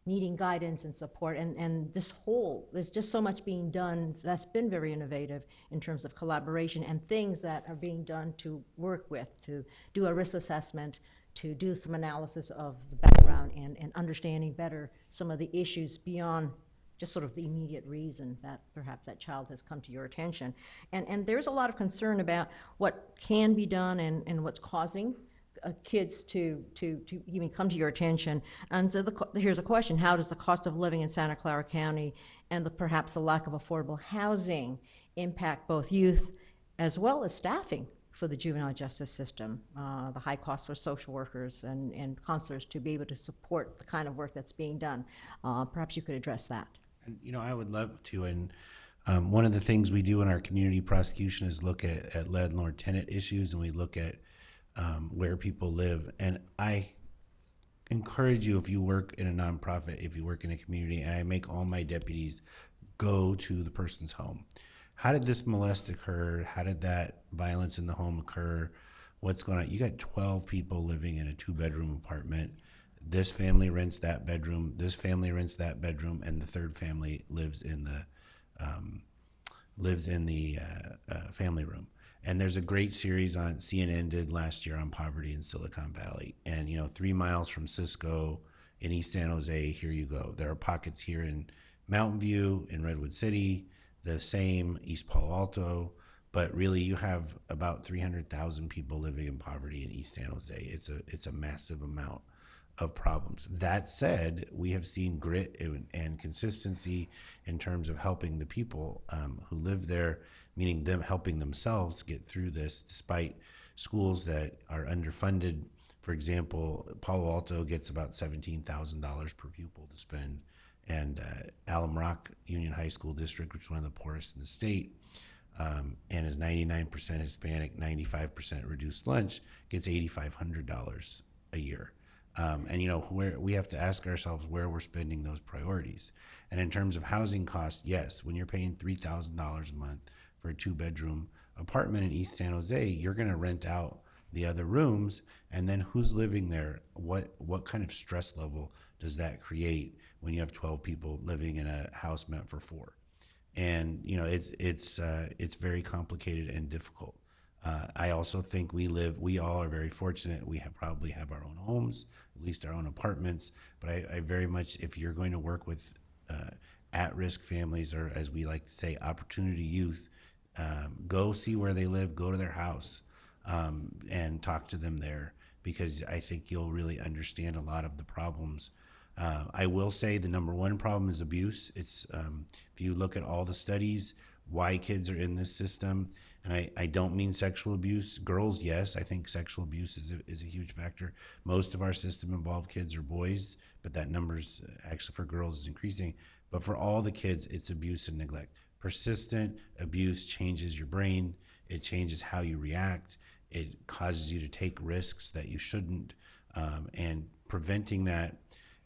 [SPEAKER 1] needing guidance and support, and there's just so much being done that's been very innovative in terms of collaboration and things that are being done to work with, to do a risk assessment, to do some analysis of the background and understanding better some of the issues beyond just sort of the immediate reason that perhaps that child has come to your attention. And there's a lot of concern about what can be done and what's causing kids to even come to your attention. And so here's a question: how does the cost of living in Santa Clara County and perhaps the lack of affordable housing impact both youth as well as staffing for the juvenile justice system, the high cost for social workers and counselors to be able to support the kind of work that's being done? Perhaps you could address that.
[SPEAKER 3] And, I would love to. And one of the things we do in our community prosecution is look at landlord tenant issues, and we look at where people live. And I encourage you, if you work in a nonprofit, if you work in a community, and I make all my deputies go to the person's home. How did this molest occur? How did that violence in the home occur? What's going on? You got 12 people living in a 2-bedroom apartment. This family rents that bedroom. This family rents that bedroom, and the third family lives in the family room. And there's a great series on CNN did last year on poverty in Silicon Valley. And 3 miles from Cisco in East San Jose, here you go. There are pockets here in Mountain View, in Redwood City, the same East Palo Alto, but really you have about 300,000 people living in poverty in East San Jose. It's a massive amount of problems. That said, we have seen grit and consistency in terms of helping the people who live there, meaning them helping themselves get through this, despite schools that are underfunded. For example, Palo Alto gets about $17,000 per pupil to spend, and Alum Rock Union High School District, which is one of the poorest in the state, and is 99% Hispanic, 95% reduced lunch, gets $8,500 a year. Where we have to ask ourselves where we're spending those priorities. And in terms of housing costs, yes, when you're paying $3,000 a month for a 2-bedroom apartment in East San Jose, you're going to rent out the other rooms, and then who's living there? What kind of stress level does that create when you have 12 people living in a house meant for 4? And it's very complicated and difficult. I also think we all are very fortunate. We probably have our own homes, at least our own apartments. But I very much, if you're going to work with at-risk families, or as we like to say, opportunity youth, go see where they live, go to their house, and talk to them there, because I think you'll really understand a lot of the problems. I will say the number one problem is abuse. It's if you look at all the studies, why kids are in this system, and I don't mean sexual abuse. Girls, yes, I think sexual abuse is a huge factor. Most of our system involved kids or boys, but that number's actually for girls is increasing. But for all the kids, it's abuse and neglect. Persistent abuse changes your brain. It changes how you react. It causes you to take risks that you shouldn't, and preventing that,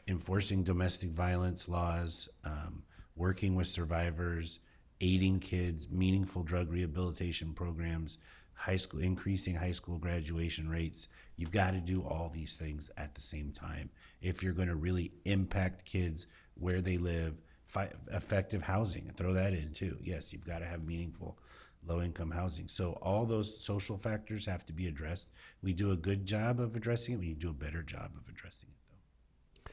[SPEAKER 3] enforcing domestic violence laws, working with survivors, aiding kids, meaningful drug rehabilitation programs, increasing high school graduation rates. You've got to do all these things at the same time if you're going to really impact kids where they live. Effective housing, and throw that in too. Yes, you've got to have meaningful low-income housing. So all those social factors have to be addressed. We do a good job of addressing it. We need to do a better job of addressing it, though.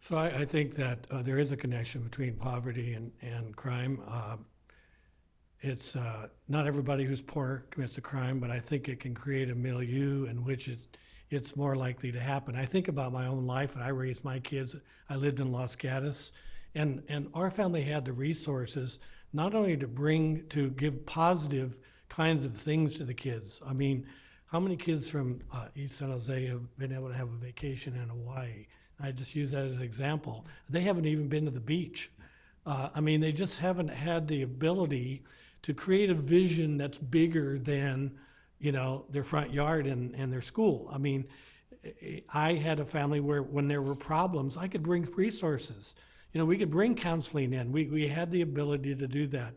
[SPEAKER 2] So I think that there is a connection between poverty and crime. It's not everybody who's poor commits a crime, but I think it can create a milieu in which it's more likely to happen. I think about my own life, and I raised my kids. I lived in Los Gatos, And our family had the resources not only to give positive kinds of things to the kids. I mean, how many kids from East San Jose have been able to have a vacation in Hawaii? I just use that as an example. They haven't even been to the beach. I mean, they just haven't had the ability to create a vision that's bigger than, their front yard and their school. I mean, I had a family where when there were problems, I could bring resources. We could bring counseling in. We had the ability to do that.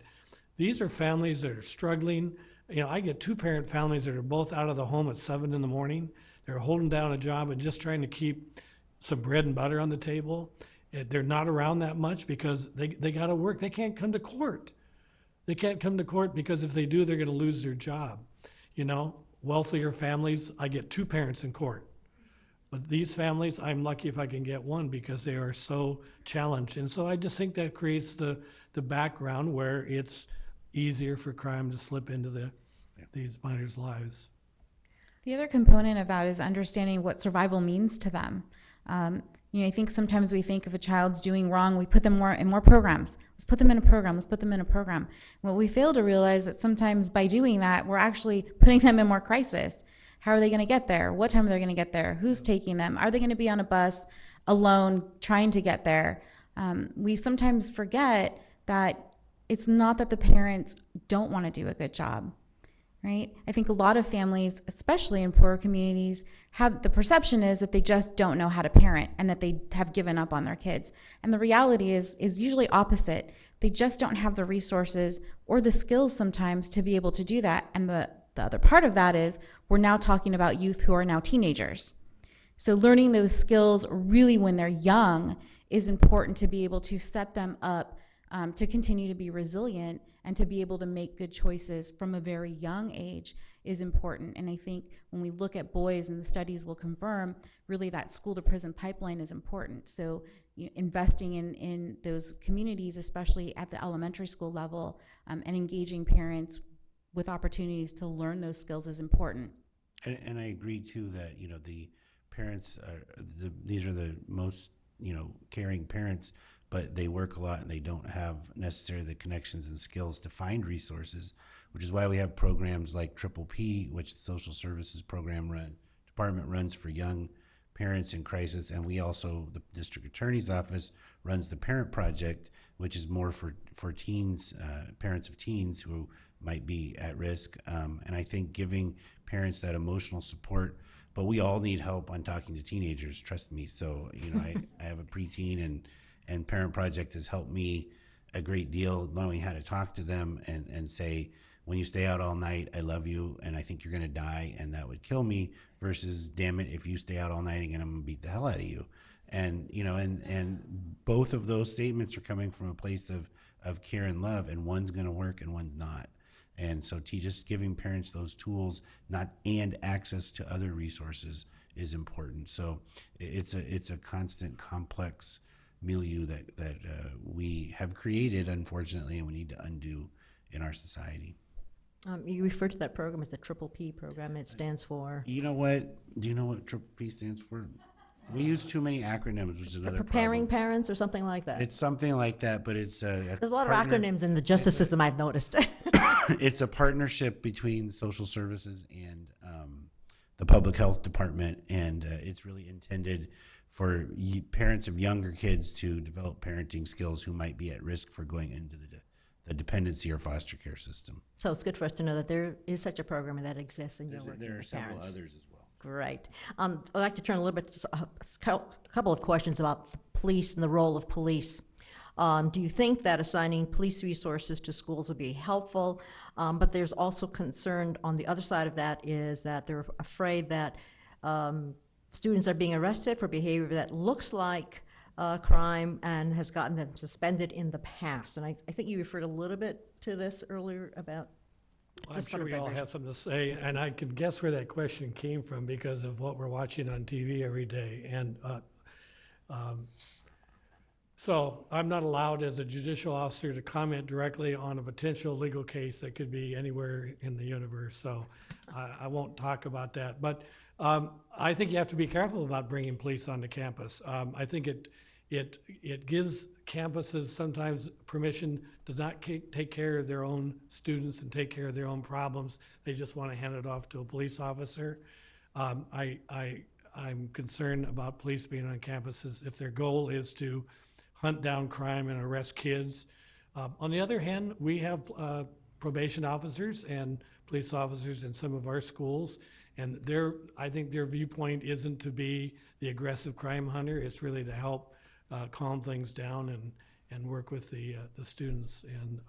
[SPEAKER 2] These are families that are struggling. I get two-parent families that are both out of the home at 7 in the morning. They're holding down a job and just trying to keep some bread and butter on the table. They're not around that much because they got to work. They can't come to court. They can't come to court because if they do, they're going to lose their job. Wealthier families, I get two parents in court. But these families, I'm lucky if I can get one because they are so challenged. And so I just think that creates the background where it's easier for crime to slip into these minors' lives.
[SPEAKER 4] The other component of that is understanding what survival means to them. I think sometimes we think if a child's doing wrong, we put them in more programs. Let's put them in a program. Let's put them in a program. What we fail to realize that sometimes by doing that, we're actually putting them in more crisis. How are they going to get there? What time are they going to get there? Who's taking them? Are they going to be on a bus alone trying to get there? We sometimes forget that it's not that the parents don't want to do a good job. Right? I think a lot of families, especially in poorer communities, have the perception is that they just don't know how to parent and that they have given up on their kids. And the reality is usually opposite. They just don't have the resources or the skills sometimes to be able to do that. And the other part of that is we're now talking about youth who are now teenagers. So learning those skills really when they're young is important to be able to set them up to continue to be resilient and to be able to make good choices from a very young age is important. And I think when we look at boys, and the studies will confirm, really that school to prison pipeline is important. So investing in those communities, especially at the elementary school level, and engaging parents with opportunities to learn those skills is important.
[SPEAKER 3] And I agree too that the parents these are the most caring parents, but they work a lot and they don't have necessarily the connections and skills to find resources, which is why we have programs like Triple P, which the social services department runs for young parents in crisis, and we also, the district attorney's office runs the Parent Project, which is more for teens, parents of teens who might be at risk. And I think giving parents that emotional support, but we all need help on talking to teenagers, trust me. So, I have a preteen and Parent Project has helped me a great deal, knowing how to talk to them and say, when you stay out all night, I love you and I think you're going to die and that would kill me, versus, damn it, if you stay out all night again, I'm going to beat the hell out of you. And, and both of those statements are coming from a place of care and love, and one's going to work and one's not. And so just giving parents those tools and access to other resources is important. So it's a constant, complex milieu that we have created, unfortunately, and we need to undo in our society.
[SPEAKER 1] You refer to that program as the Triple P program. It stands for?
[SPEAKER 3] You know what? Do you know what Triple P stands for? We use too many acronyms, which is another
[SPEAKER 1] Preparing
[SPEAKER 3] problem.
[SPEAKER 1] Parents or something like that?
[SPEAKER 3] It's something like that, but it's
[SPEAKER 1] There's a lot of acronyms in the justice system, I've noticed.
[SPEAKER 3] It's a partnership between social services and the public health department, and it's really intended for parents of younger kids to develop parenting skills who might be at risk for going into the dependency or foster care system.
[SPEAKER 1] So it's good for us to know that there is such a program and that exists, and you're working
[SPEAKER 3] There are
[SPEAKER 1] with
[SPEAKER 3] several
[SPEAKER 1] parents.
[SPEAKER 3] others as well.
[SPEAKER 1] Great. I'd like to turn a little bit to a couple of questions about the police and the role of police. Do you think that assigning police resources to schools would be helpful? But there's also concern on the other side of that is that they're afraid that students are being arrested for behavior that looks like crime and has gotten them suspended in the past. And I think you referred a little bit to this earlier about.
[SPEAKER 2] Well, I'm sure we all have something to say, and I could guess where that question came from because of what we're watching on TV every day. And so I'm not allowed as a judicial officer to comment directly on a potential legal case that could be anywhere in the universe. So I won't talk about that. But I think you have to be careful about bringing police onto campus. I think It gives campuses sometimes permission to not take care of their own students and take care of their own problems. They just want to hand it off to a police officer. I'm concerned about police being on campuses if their goal is to hunt down crime and arrest kids. On the other hand, we have probation officers and police officers in some of our schools, and I think their viewpoint isn't to be the aggressive crime hunter. It's really to help calm things down and work with the students and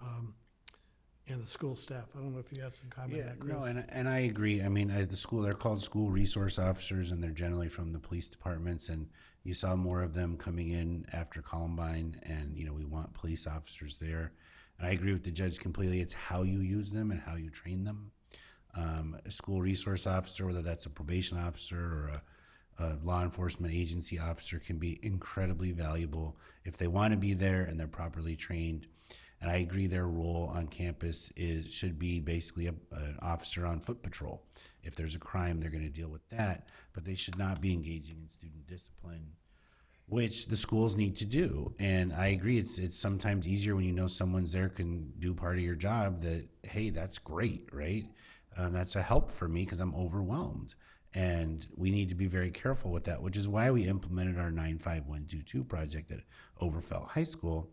[SPEAKER 2] the school staff. I don't know if you have some comment on that, Chris.
[SPEAKER 3] No, and I agree. I mean, at the school, they're called school resource officers, and they're generally from the police departments. And you saw more of them coming in after Columbine, and we want police officers there. And I agree with the judge completely. It's how you use them and how you train them. A school resource officer, whether that's a probation officer or a law enforcement agency officer, can be incredibly valuable if they want to be there and they're properly trained. And I agree their role on campus should be basically an officer on foot patrol. If there's a crime, they're going to deal with that, but they should not be engaging in student discipline, which the schools need to do. And I agree, it's sometimes easier when you know someone's there can do part of your job. That, hey, that's great, right? That's a help for me because I'm overwhelmed. And we need to be very careful with that, which is why we implemented our 95122 project at Overfelt High School.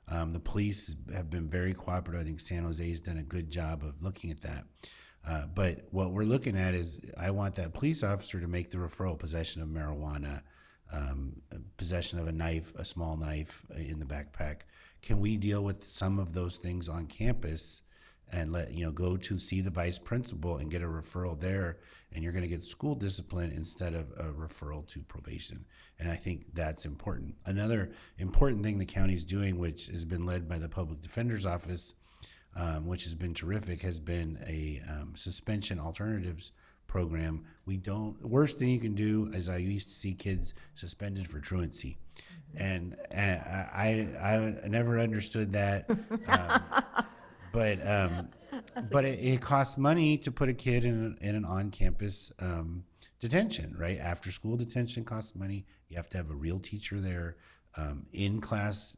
[SPEAKER 3] The police have been very cooperative. I think San Jose has done a good job of looking at that. But what we're looking at is I want that police officer to make the referral: possession of marijuana, possession of a knife, a small knife in the backpack. Can we deal with some of those things on campus and go to see the vice principal and get a referral there, and you're going to get school discipline instead of a referral to probation? And I think that's important. Another important thing the county's doing, which has been led by the public defender's office, which has been terrific, has been a suspension alternatives program. Worst thing you can do is I used to see kids suspended for truancy. And I never understood that. But it costs money to put a kid in an on-campus detention, right? After-school detention costs money. You have to have a real teacher there. In-class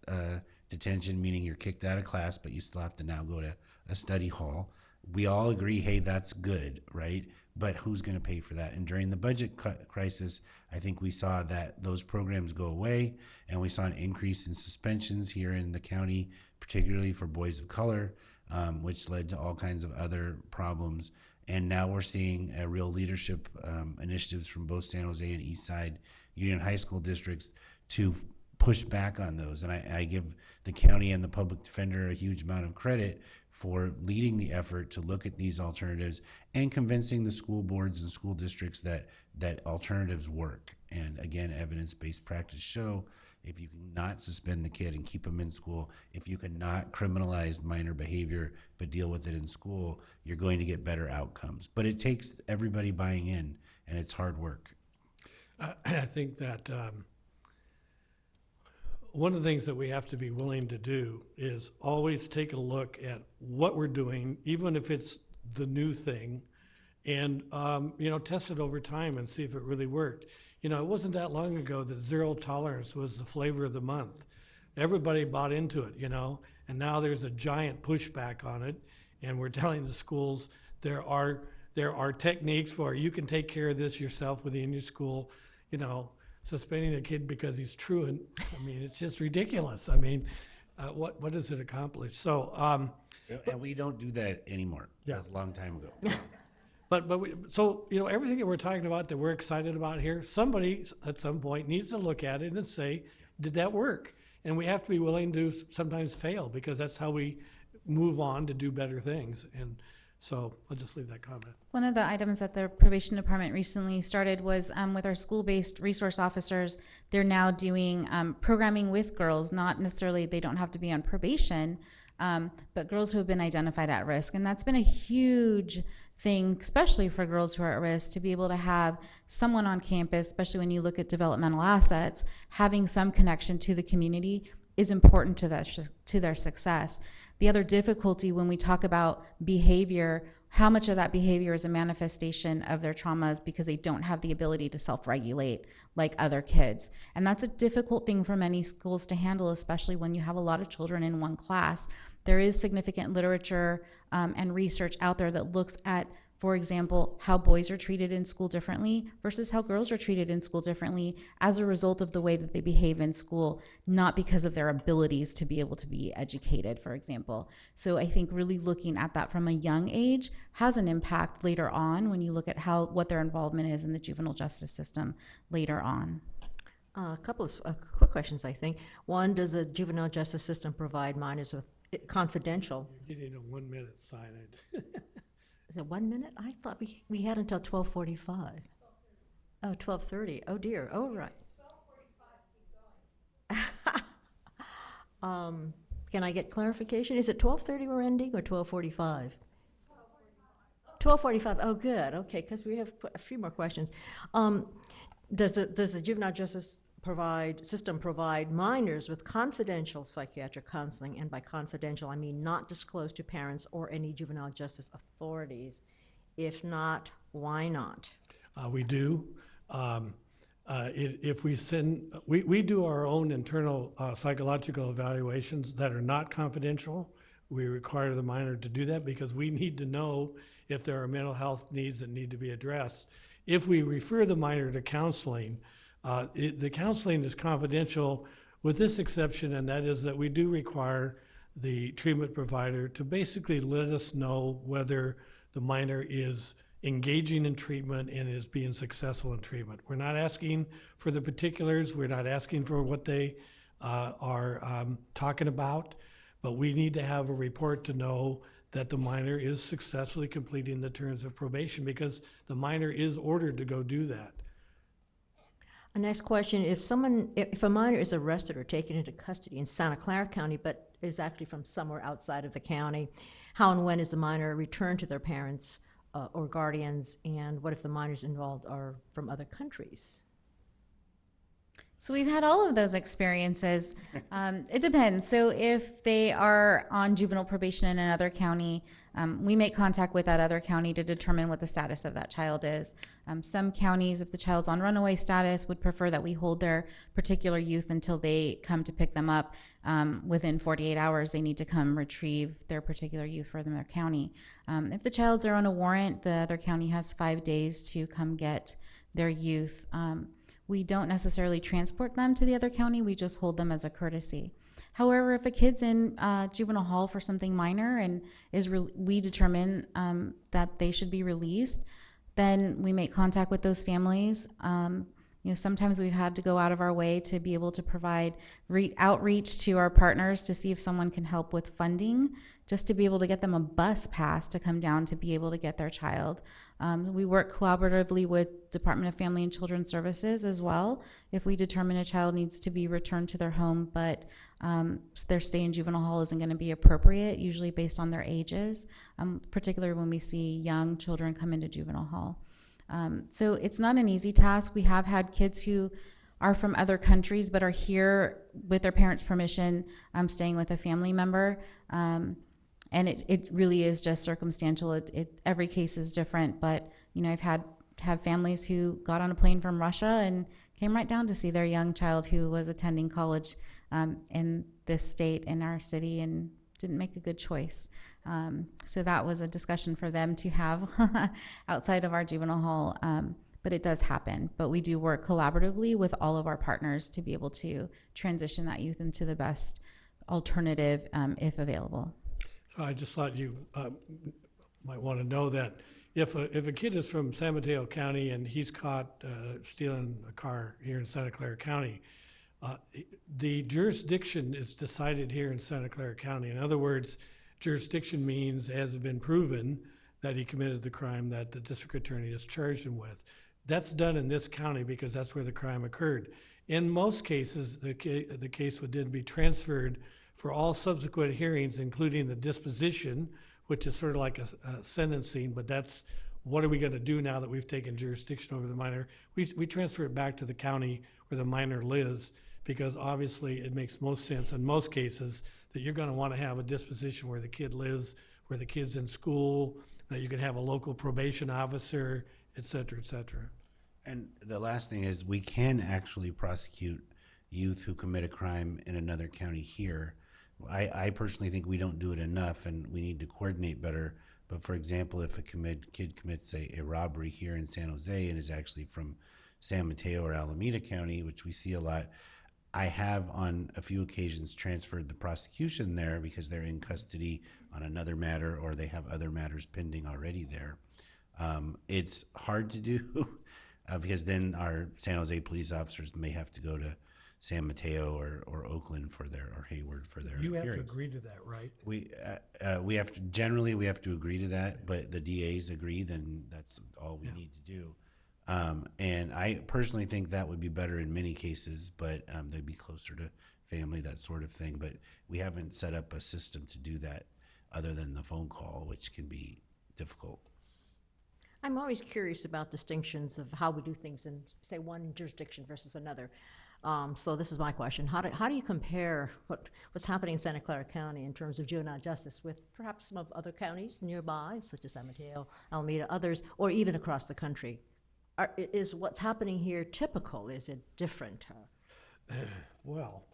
[SPEAKER 3] detention, meaning you're kicked out of class, but you still have to now go to a study hall. We all agree, hey, that's good, right? But who's going to pay for that? And during the budget crisis, I think we saw that those programs go away, and we saw an increase in suspensions here in the county, particularly for boys of color, which led to all kinds of other problems. And now we're seeing real leadership initiatives from both San Jose and Eastside Union High School districts to push back on those. And I give the county and the public defender a huge amount of credit for leading the effort to look at these alternatives and convincing the school boards and school districts that alternatives work. And again, evidence-based practice show if you cannot suspend the kid and keep them in school, if you cannot criminalize minor behavior but deal with it in school, you're going to get better outcomes. But it takes everybody buying in, and it's hard work.
[SPEAKER 2] I think that one of the things that we have to be willing to do is always take a look at what we're doing, even if it's the new thing, and test it over time and see if it really worked. It wasn't that long ago that zero tolerance was the flavor of the month. Everybody bought into it, and now there's a giant pushback on it, and we're telling the schools there are techniques where you can take care of this yourself within your school. Suspending a kid because he's truant, it's just ridiculous. What does it accomplish? So,
[SPEAKER 3] and we don't do that anymore.
[SPEAKER 2] Yeah.
[SPEAKER 3] That's a long time ago.
[SPEAKER 2] So everything that we're talking about that we're excited about here, somebody at some point needs to look at it and say, did that work? And we have to be willing to sometimes fail, because that's how we move on to do better things. And so I'll just leave that comment.
[SPEAKER 4] One of the items that the probation department recently started was with our school-based resource officers. They're now doing programming with girls, not necessarily, they don't have to be on probation, but girls who have been identified at risk. And that's been a huge thing, especially for girls who are at risk, to be able to have someone on campus, especially when you look at developmental assets, having some connection to the community is important to their success. The other difficulty when we talk about behavior, how much of that behavior is a manifestation of their traumas because they don't have the ability to self-regulate like other kids. And that's a difficult thing for many schools to handle, especially when you have a lot of children in one class. There is significant literature and research out there that looks at, for example, how boys are treated in school differently versus how girls are treated in school differently as a result of the way that they behave in school, not because of their abilities to be able to be educated, for example. So I think really looking at that from a young age has an impact later on when you look at what their involvement is in the juvenile justice system later on.
[SPEAKER 1] A couple of quick questions, I think. One, does the juvenile justice system provide minors with confidential?
[SPEAKER 2] You're getting a 1 minute sign.
[SPEAKER 1] Is it 1 minute? I thought we had until 12:45. Oh, 12:30. Oh dear. Oh, right. 12:45, can I get clarification? Is it 12:30 we're ending or 12:45? 12:45. Oh, good. Okay, because we have a few more questions. Does the juvenile justice system provide minors with confidential psychiatric counseling? And by confidential, I mean not disclosed to parents or any juvenile justice authorities. If not, why not?
[SPEAKER 2] We do. If we send, we do our own internal psychological evaluations that are not confidential. We require the minor to do that because we need to know if there are mental health needs that need to be addressed. If we refer the minor to counseling, the counseling is confidential with this exception, and that is that we do require the treatment provider to basically let us know whether the minor is engaging in treatment and is being successful in treatment. We're not asking for the particulars. We're not asking for what they are talking about, but we need to have a report to know that the minor is successfully completing the terms of probation because the minor is ordered to go do that.
[SPEAKER 1] A next question, if a minor is arrested or taken into custody in Santa Clara County but is actually from somewhere outside of the county, how and when is the minor returned to their parents or guardians, and what if the minors involved are from other countries?
[SPEAKER 4] So we've had all of those experiences. It depends. So if they are on juvenile probation in another county, we make contact with that other county to determine what the status of that child is. Some counties, if the child's on runaway status, would prefer that we hold their particular youth until they come to pick them up. Within 48 hours, they need to come retrieve their particular youth from their county. If the child's there on a warrant, the other county has 5 days to come get their youth. We don't necessarily transport them to the other county, we just hold them as a courtesy. However, if a kid's in juvenile hall for something minor and we determine that they should be released, then we make contact with those families. Sometimes we've had to go out of our way to be able to provide outreach to our partners to see if someone can help with funding, just to be able to get them a bus pass to come down to be able to get their child. We work collaboratively with Department of Family and Children's Services as well. If we determine a child needs to be returned to their home, but their stay in juvenile hall isn't going to be appropriate, usually based on their ages, particularly when we see young children come into juvenile hall. So it's not an easy task. We have had kids who are from other countries but are here with their parents' permission, staying with a family member. And it really is just circumstantial. Every case is different, but I've had families who got on a plane from Russia and came right down to see their young child who was attending college in this state, in our city, and didn't make a good choice. So that was a discussion for them to have outside of our juvenile hall. But it does happen. But we do work collaboratively with all of our partners to be able to transition that youth into the best alternative if available.
[SPEAKER 2] So I just thought you might want to know that if a kid is from San Mateo County and he's caught stealing a car here in Santa Clara County, the jurisdiction is decided here in Santa Clara County. In other words, jurisdiction means, as has been proven, that he committed the crime that the district attorney has charged him with. That's done in this county because that's where the crime occurred. In most cases, the case would then be transferred for all subsequent hearings, including the disposition, which is sort of like a sentencing, but that's what are we going to do now that we've taken jurisdiction over the minor? We transfer it back to the county where the minor lives, because obviously it makes most sense in most cases that you're going to want to have a disposition where the kid lives, where the kid's in school, that you can have a local probation officer, et cetera, et cetera.
[SPEAKER 3] And the last thing is we can actually prosecute youth who commit a crime in another county here. I personally think we don't do it enough, and we need to coordinate better. But for example, if a kid commits a robbery here in San Jose and is actually from San Mateo or Alameda County, which we see a lot, I have on a few occasions transferred the prosecution there because they're in custody on another matter or they have other matters pending already there. It's hard to do because then our San Jose police officers may have to go to San Mateo or Oakland for their, or Hayward for their
[SPEAKER 2] You have to
[SPEAKER 3] hearings.
[SPEAKER 2] agree to that, right?
[SPEAKER 3] We have to, generally we have to agree to that, but the DAs agree, then that's all we need to do. And I personally think that would be better in many cases, but they'd be closer to family, that sort of thing. But we haven't set up a system to do that other than the phone call, which can be difficult.
[SPEAKER 1] I'm always curious about distinctions of how we do things in, say, one jurisdiction versus another. So this is my question. How do you compare what's happening in Santa Clara County in terms of juvenile justice with perhaps some of other counties nearby, such as San Mateo, Alameda, others, or even across the country? Is what's happening here typical? Is it different?
[SPEAKER 2] Well,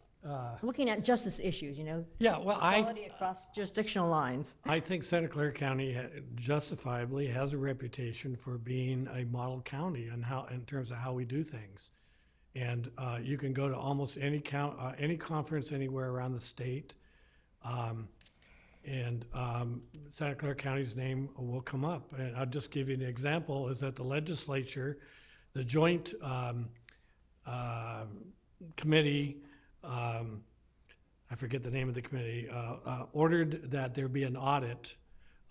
[SPEAKER 1] Looking at justice issues, you know,
[SPEAKER 2] yeah, well,
[SPEAKER 1] quality across jurisdictional lines.
[SPEAKER 2] I think Santa Clara County justifiably has a reputation for being a model county in terms of how we do things. And you can go to almost any any conference anywhere around the state, and Santa Clara County's name will come up. And I'll just give you an example: is that the legislature, the joint committee, I forget the name of the committee, ordered that there be an audit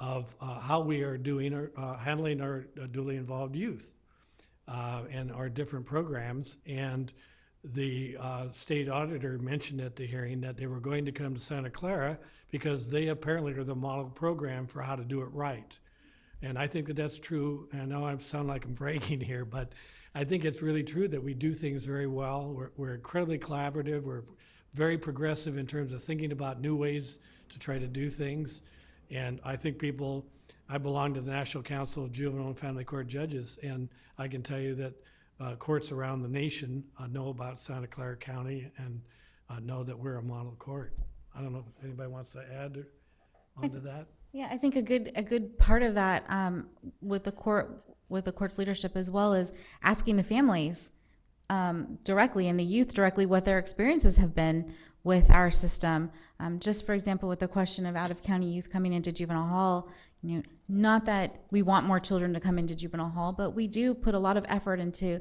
[SPEAKER 2] of how we are doing handling our duly involved youth. And our different programs, and the state auditor mentioned at the hearing that they were going to come to Santa Clara because they apparently are the model program for how to do it right. And I think that that's true. And I know I sound like I'm bragging here, but I think it's really true that we do things very well. We're incredibly collaborative. We're very progressive in terms of thinking about new ways to try to do things. And I think I belong to the National Council of Juvenile and Family Court Judges, and I can tell you that courts around the nation know about Santa Clara County and know that we're a model court. I don't know if anybody wants to add onto that.
[SPEAKER 4] Yeah, I think a good part of that with the court's leadership as well is asking the families directly and the youth directly what their experiences have been with our system. Just for example, with the question of out-of-county youth coming into juvenile hall, you know, not that we want more children to come into juvenile hall, but we do put a lot of effort into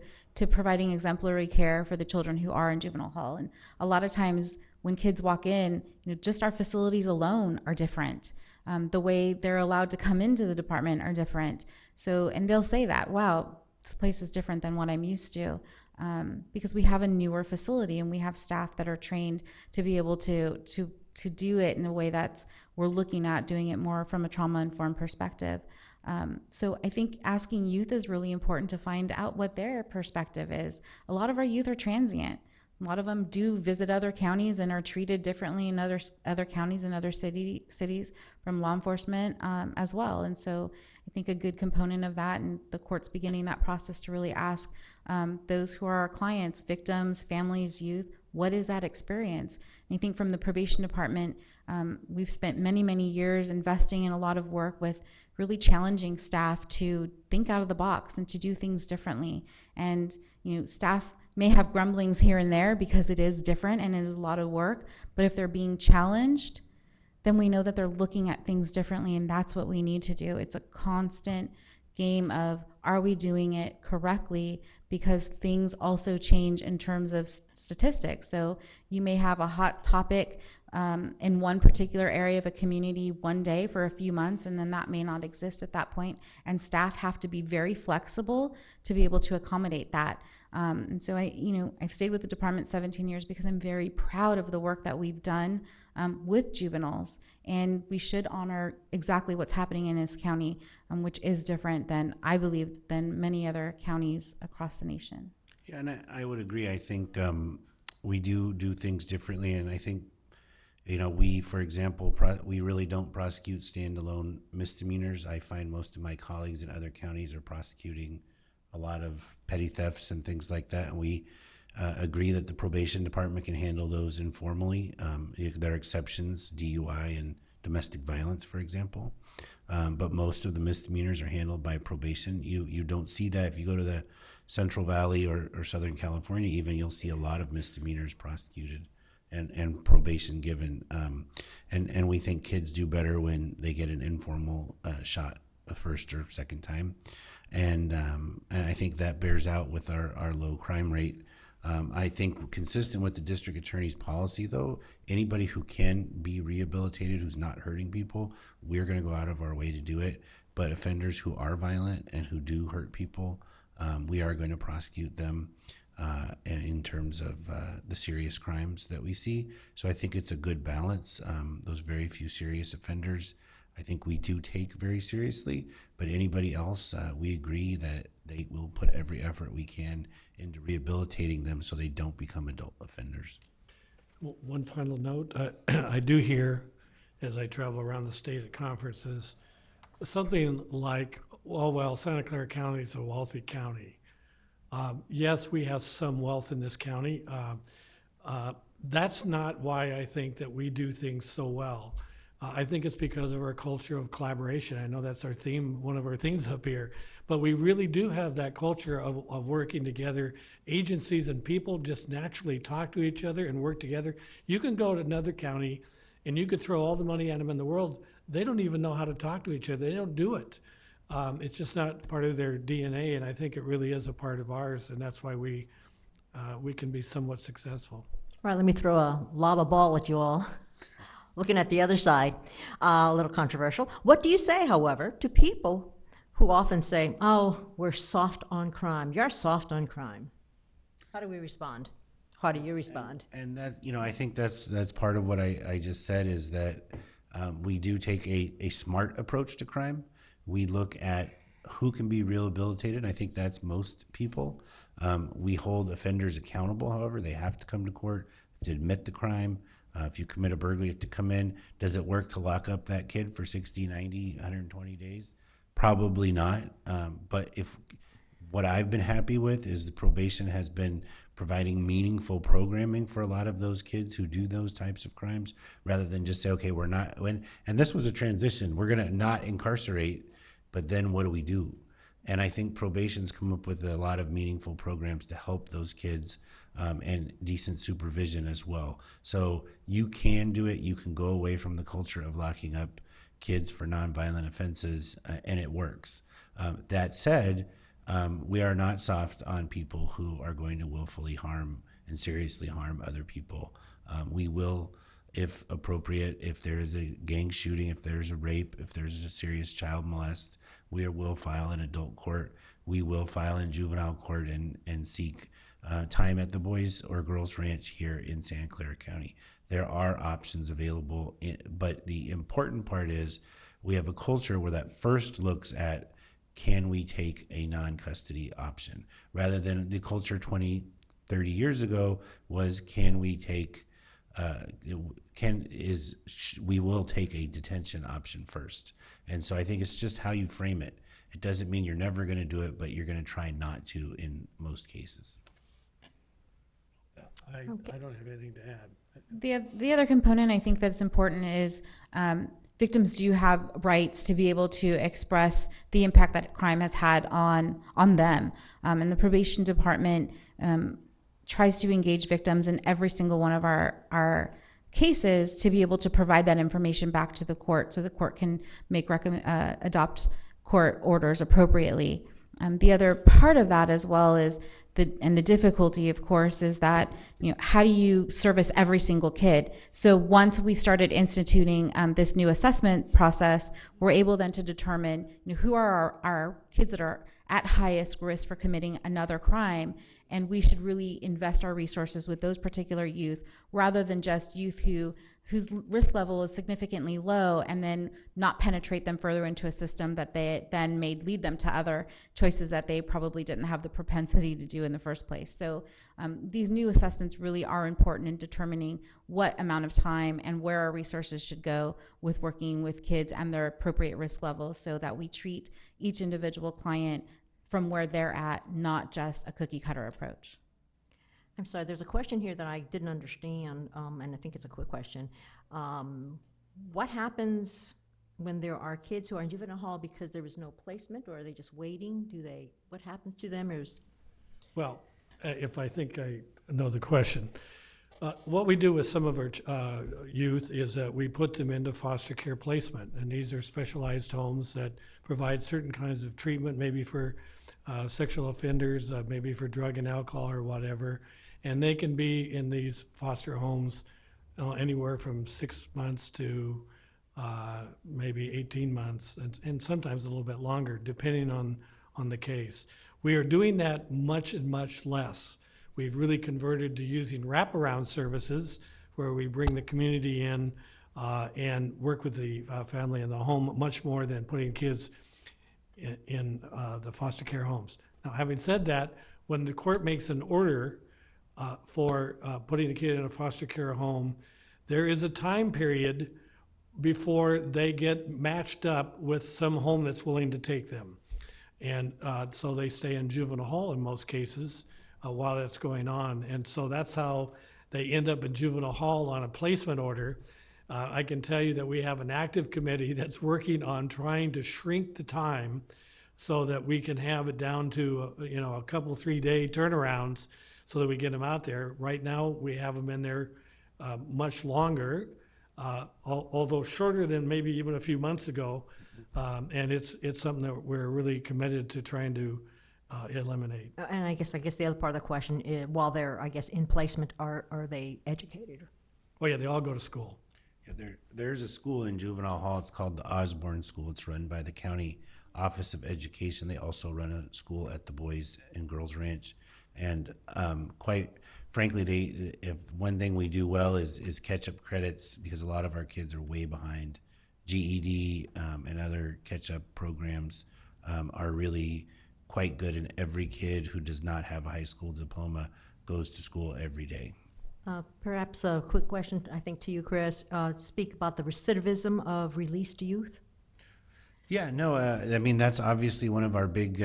[SPEAKER 4] providing exemplary care for the children who are in juvenile hall. And a lot of times when kids walk in, you know, just our facilities alone are different. The way they're allowed to come into the department are different. So, and they'll say that, wow, this place is different than what I'm used to. Because we have a newer facility and we have staff that are trained to be able to do it in a way that's, we're looking at doing it more from a trauma-informed perspective. So I think asking youth is really important to find out what their perspective is. A lot of our youth are transient. A lot of them do visit other counties and are treated differently in other counties and other cities from law enforcement as well. And so I think a good component of that, and the court's beginning that process to really ask those who are our clients, victims, families, youth, what is that experience? And I think from the probation department, we've spent many, many years investing in a lot of work with really challenging staff to think out of the box and to do things differently. And, you know, staff may have grumblings here and there because it is different and it is a lot of work, but if they're being challenged, then we know that they're looking at things differently, and that's what we need to do. It's a constant game of, are we doing it correctly? Because things also change in terms of statistics. So you may have a hot topic in one particular area of a community one day for a few months, and then that may not exist at that point. And staff have to be very flexible to be able to accommodate that. And so I've stayed with the department 17 years because I'm very proud of the work that we've done with juveniles, and we should honor exactly what's happening in this county, which is different than, I believe, than many other counties across the nation.
[SPEAKER 3] Yeah, and I would agree. I think we do things differently, and I think You know, we, for example, we really don't prosecute standalone misdemeanors. I find most of my colleagues in other counties are prosecuting a lot of petty thefts and things like that, and we agree that the probation department can handle those informally. There are exceptions, DUI and domestic violence, for example, but most of the misdemeanors are handled by probation. You don't see that if you go to the Central Valley or Southern California. Even you'll see a lot of misdemeanors prosecuted and probation given, and we think kids do better when they get an informal shot a first or second time, and I think that bears out with our low crime rate. I think consistent with the district attorney's policy, though, anybody who can be rehabilitated who's not hurting people, we're going to go out of our way to do it. But offenders who are violent and who do hurt people, we are going to prosecute them in terms of the serious crimes that we see. So I think it's a good balance. Those very few serious offenders, I think we do take very seriously, but anybody else, we agree that they will put every effort we can into rehabilitating them so they don't become adult offenders.
[SPEAKER 2] One final note, I do hear, as I travel around the state at conferences, something like, oh, well, Santa Clara County is a wealthy county. Yes, we have some wealth in this county. That's not why I think that we do things so well. I think it's because of our culture of collaboration. I know that's our theme, one of our themes up here, but we really do have that culture of working together. Agencies and people just naturally talk to each other and work together. You can go to another county and you could throw all the money at them in the world. They don't even know how to talk to each other. They don't do it. It's just not part of their DNA, and I think it really is a part of ours, and that's why we can be somewhat successful.
[SPEAKER 1] All right, let me throw a lava ball at you all. Looking at the other side, a little controversial. What do you say, however, to people who often say, oh, we're soft on crime? You're soft on crime. How do we respond? How do you respond?
[SPEAKER 3] And that, you know, I think that's part of what I just said, is that we do take a smart approach to crime. We look at who can be rehabilitated. I think that's most people. We hold offenders accountable, however. They have to come to court, have to admit the crime. If you commit a burglary, you have to come in. Does it work to lock up that kid for 60, 90, 120 days? Probably not. But what I've been happy with is the probation has been providing meaningful programming for a lot of those kids who do those types of crimes, rather than just say, okay, we're not, and this was a transition. We're going to not incarcerate, but then what do we do? And I think probation's come up with a lot of meaningful programs to help those kids, and decent supervision as well. So you can do it. You can go away from the culture of locking up kids for nonviolent offenses, and it works. That said, we are not soft on people who are going to willfully harm and seriously harm other people. We will, if appropriate, if there is a gang shooting, if there's a rape, if there's a serious child molest, we will file in adult court. We will file in juvenile court and seek time at the Boys or Girls Ranch here in Santa Clara County. There are options available, but the important part is we have a culture where that first looks at, can we take a non-custody option, rather than the culture 20, 30 years ago was, can we take we will take a detention option first. And so I think it's just how you frame it. It doesn't mean you're never going to do it, but you're going to try not to in most cases.
[SPEAKER 2] I don't have anything to add.
[SPEAKER 4] The other component I think that's important is victims do have rights to be able to express the impact that crime has had on them. And the probation department tries to engage victims in every single one of our cases to be able to provide that information back to the court, so the court can make adopt court orders appropriately. The other part of that as well is the difficulty, of course, is that, you know, how do you service every single kid? So once we started instituting this new assessment process, we're able then to determine, you know, who are our kids that are at highest risk for committing another crime, and we should really invest our resources with those particular youth, rather than just youth who whose risk level is significantly low, and then not penetrate them further into a system that they then may lead them to other choices that they probably didn't have the propensity to do in the first place. So these new assessments really are important in determining what amount of time and where our resources should go with working with kids and their appropriate risk levels, so that we treat each individual client from where they're at, not just a cookie cutter approach.
[SPEAKER 1] I'm sorry, there's a question here that I didn't understand, and I think it's a quick question. What happens when there are kids who are in juvenile hall because there was no placement, or are they just waiting? What happens to them?
[SPEAKER 2] Well, if I think I know the question. What we do with some of our youth is that we put them into foster care placement, and these are specialized homes that provide certain kinds of treatment, maybe for sexual offenders, maybe for drug and alcohol or whatever, and they can be in these foster homes anywhere from 6 months to maybe 18 months, and sometimes a little bit longer, depending on the case. We are doing that much less. We've really converted to using wraparound services, where we bring the community in and work with the family in the home much more than putting kids in the foster care homes. Now, having said that, when the court makes an order for putting a kid in a foster care home, there is a time period before they get matched up with some home that's willing to take them. And so they stay in juvenile hall in most cases while that's going on. And so that's how they end up in juvenile hall on a placement order. I can tell you that we have an active committee that's working on trying to shrink the time so that we can have it down to a couple 3-day turnarounds so that we get them out there. Right now we have them in there much longer, although shorter than maybe even a few months ago, and it's something that we're really committed to trying to eliminate.
[SPEAKER 1] And I guess the other part of the question is, while they're, I guess, in placement, are they educated?
[SPEAKER 2] Oh yeah, they all go to school.
[SPEAKER 3] Yeah, there's a school in juvenile hall. It's called the Osborne School. It's run by the County Office of Education. They also run a school at the Boys and Girls Ranch. And quite frankly, if one thing we do well is catch up credits, because a lot of our kids are way behind. GED and other catch up programs are really quite good, and every kid who does not have a high school diploma goes to school every day.
[SPEAKER 1] Perhaps a quick question, I think, to you, Chris. Speak about the recidivism of released youth.
[SPEAKER 3] Yeah, no, I mean, that's obviously one of our big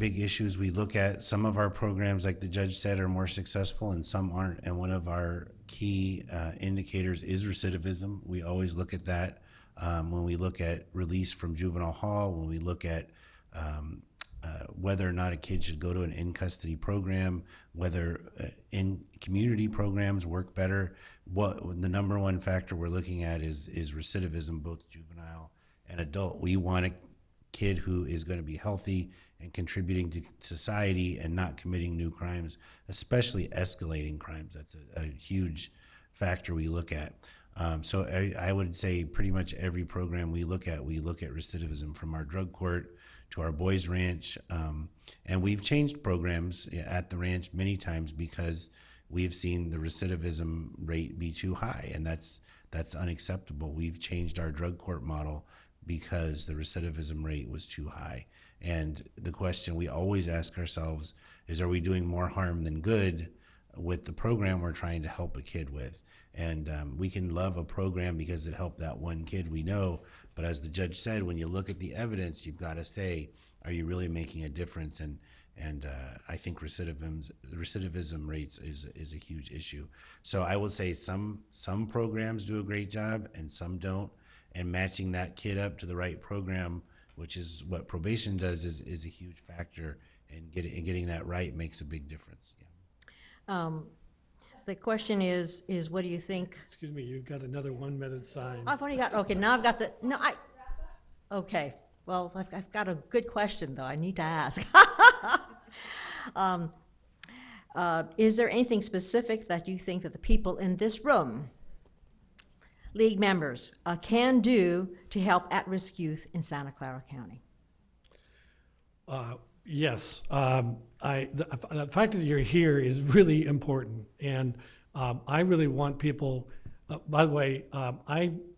[SPEAKER 3] issues. We look at some of our programs, like the judge said, are more successful and some aren't. And one of our key indicators is recidivism. We always look at that when we look at release from juvenile hall, when we look at whether or not a kid should go to an in-custody program, whether in community programs work better. What the number one factor we're looking at is recidivism, both juvenile and adult. We want a kid who is going to be healthy and contributing to society and not committing new crimes, especially escalating crimes. That's a huge factor we look at. So I would say pretty much every program we look at recidivism, from our drug court to our boys ranch. And we've changed programs at the ranch many times because we've seen the recidivism rate be too high, and that's unacceptable. We've changed our drug court model because the recidivism rate was too high. And the question we always ask ourselves is, are we doing more harm than good with the program we're trying to help a kid with? And we can love a program because it helped that one kid we know, but as the judge said, when you look at the evidence, you've got to say, are you really making a difference? And I think recidivism rates is a huge issue. So I will say some programs do a great job and some don't, and matching that kid up to the right program, which is what probation does, is a huge factor, and getting that right makes a big difference. Yeah.
[SPEAKER 1] The question is what do you think?
[SPEAKER 2] Excuse me, you've got another 1 minute sign.
[SPEAKER 1] I've only got, okay, now I've got the, no, okay. Well, I've got a good question, though, I need to ask. Is there anything specific that you think that the people in this room, league members, can do to help at-risk youth in Santa Clara County?
[SPEAKER 2] Yes. The fact that you're here is really important. And I really want people By the way,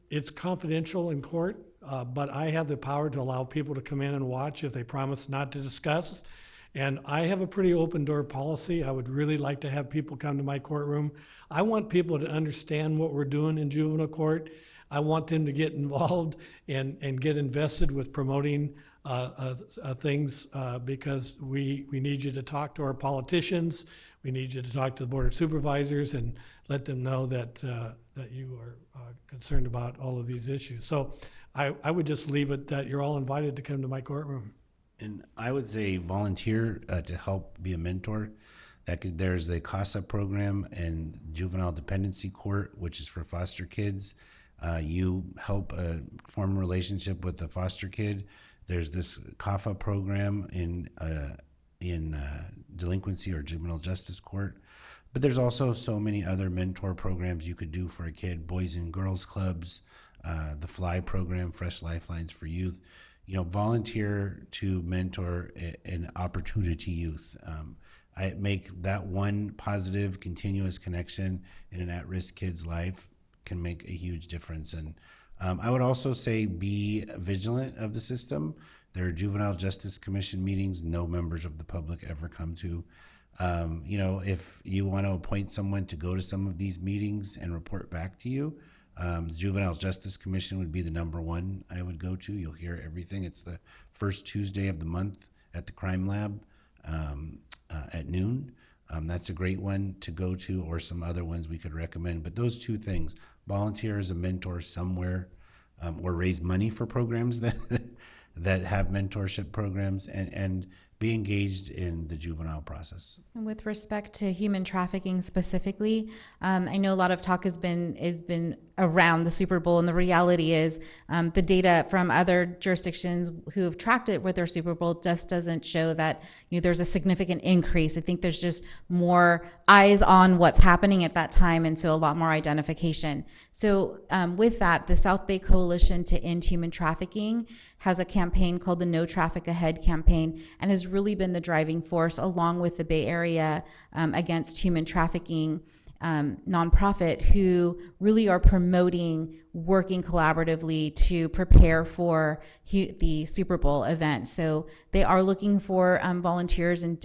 [SPEAKER 2] it's confidential in court, but I have the power to allow people to come in and watch if they promise not to discuss. And I have a pretty open door policy. I would really like to have people come to my courtroom. I want people to understand what we're doing in juvenile court. I want them to get involved and get invested with promoting things because we need you to talk to our politicians. We need you to talk to the Board of Supervisors and let them know that that you are concerned about all of these issues. So I would just leave it that you're all invited to come to my courtroom.
[SPEAKER 3] And I would say volunteer to help be a mentor. There's the CASA program and Juvenile Dependency Court, which is for foster kids. You help form a relationship with the foster kid. There's this CAFA program in delinquency or juvenile justice court. But there's also so many other mentor programs you could do for a kid, Boys and Girls Clubs, the FLY program, Fresh Lifelines for Youth. Volunteer to mentor an opportunity youth. I make that one positive, continuous connection in an at-risk kid's life can make a huge difference. And I would also say be vigilant of the system. There are Juvenile Justice Commission meetings no members of the public ever come to. If you want to appoint someone to go to some of these meetings and report back to you, the Juvenile Justice Commission would be the number one I would go to. You'll hear everything. It's the first Tuesday of the month at the Crime Lab at noon. That's a great one to go to, or some other ones we could recommend. But those two things, volunteer as a mentor somewhere, or raise money for programs that that have mentorship programs, and be engaged in the juvenile process.
[SPEAKER 4] And with respect to human trafficking specifically, I know a lot of talk has been around the Super Bowl, and the reality is the data from other jurisdictions who have tracked it with their Super Bowl just doesn't show that there's a significant increase. I think there's just more eyes on what's happening at that time, and so a lot more identification. So with that, the South Bay Coalition to End Human Trafficking has a campaign called the No Traffic Ahead campaign, and has really been the driving force, along with the Bay Area Against Human Trafficking nonprofit, who really are promoting working collaboratively to prepare for the Super Bowl event. So they are looking for volunteers in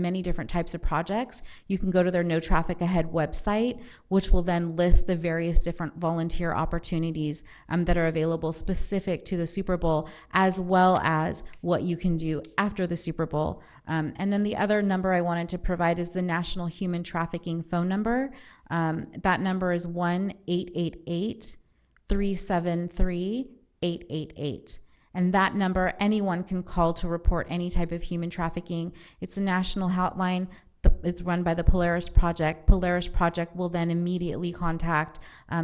[SPEAKER 4] many different types of projects. You can go to their No Traffic Ahead website, which will then list the various different volunteer opportunities that are available specific to the Super Bowl, as well as what you can do after the Super Bowl. And then the other number I wanted to provide is the National Human Trafficking phone number. That number is 1-888-373-888. And that number, anyone can call to report any type of human trafficking. It's a national hotline. It's run by the Polaris Project. Polaris Project will then immediately contact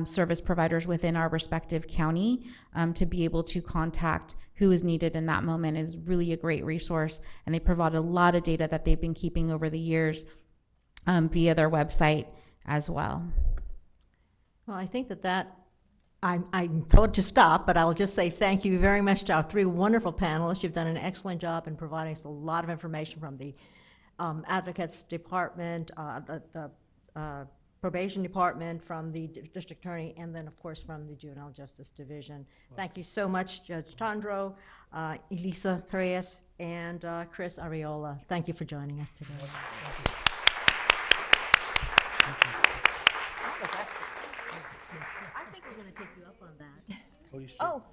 [SPEAKER 4] service providers within our respective county to be able to contact who is needed in that moment. Is really a great resource, and they provide a lot of data that they've been keeping over the years via their website as well.
[SPEAKER 1] Well, I think that I'm told to stop, but I'll just say thank you very much to our three wonderful panelists. You've done an excellent job in providing us a lot of information from the Advocates Department, the Probation Department, from the District Attorney, and then, of course, from the Juvenile Justice Division. Thank you so much, Judge Tondreau, Elisa, Carias, and Chris Arriola. Thank you for joining us today. I think we're going to take you up on that.
[SPEAKER 3] Oh, you should.
[SPEAKER 1] Oh.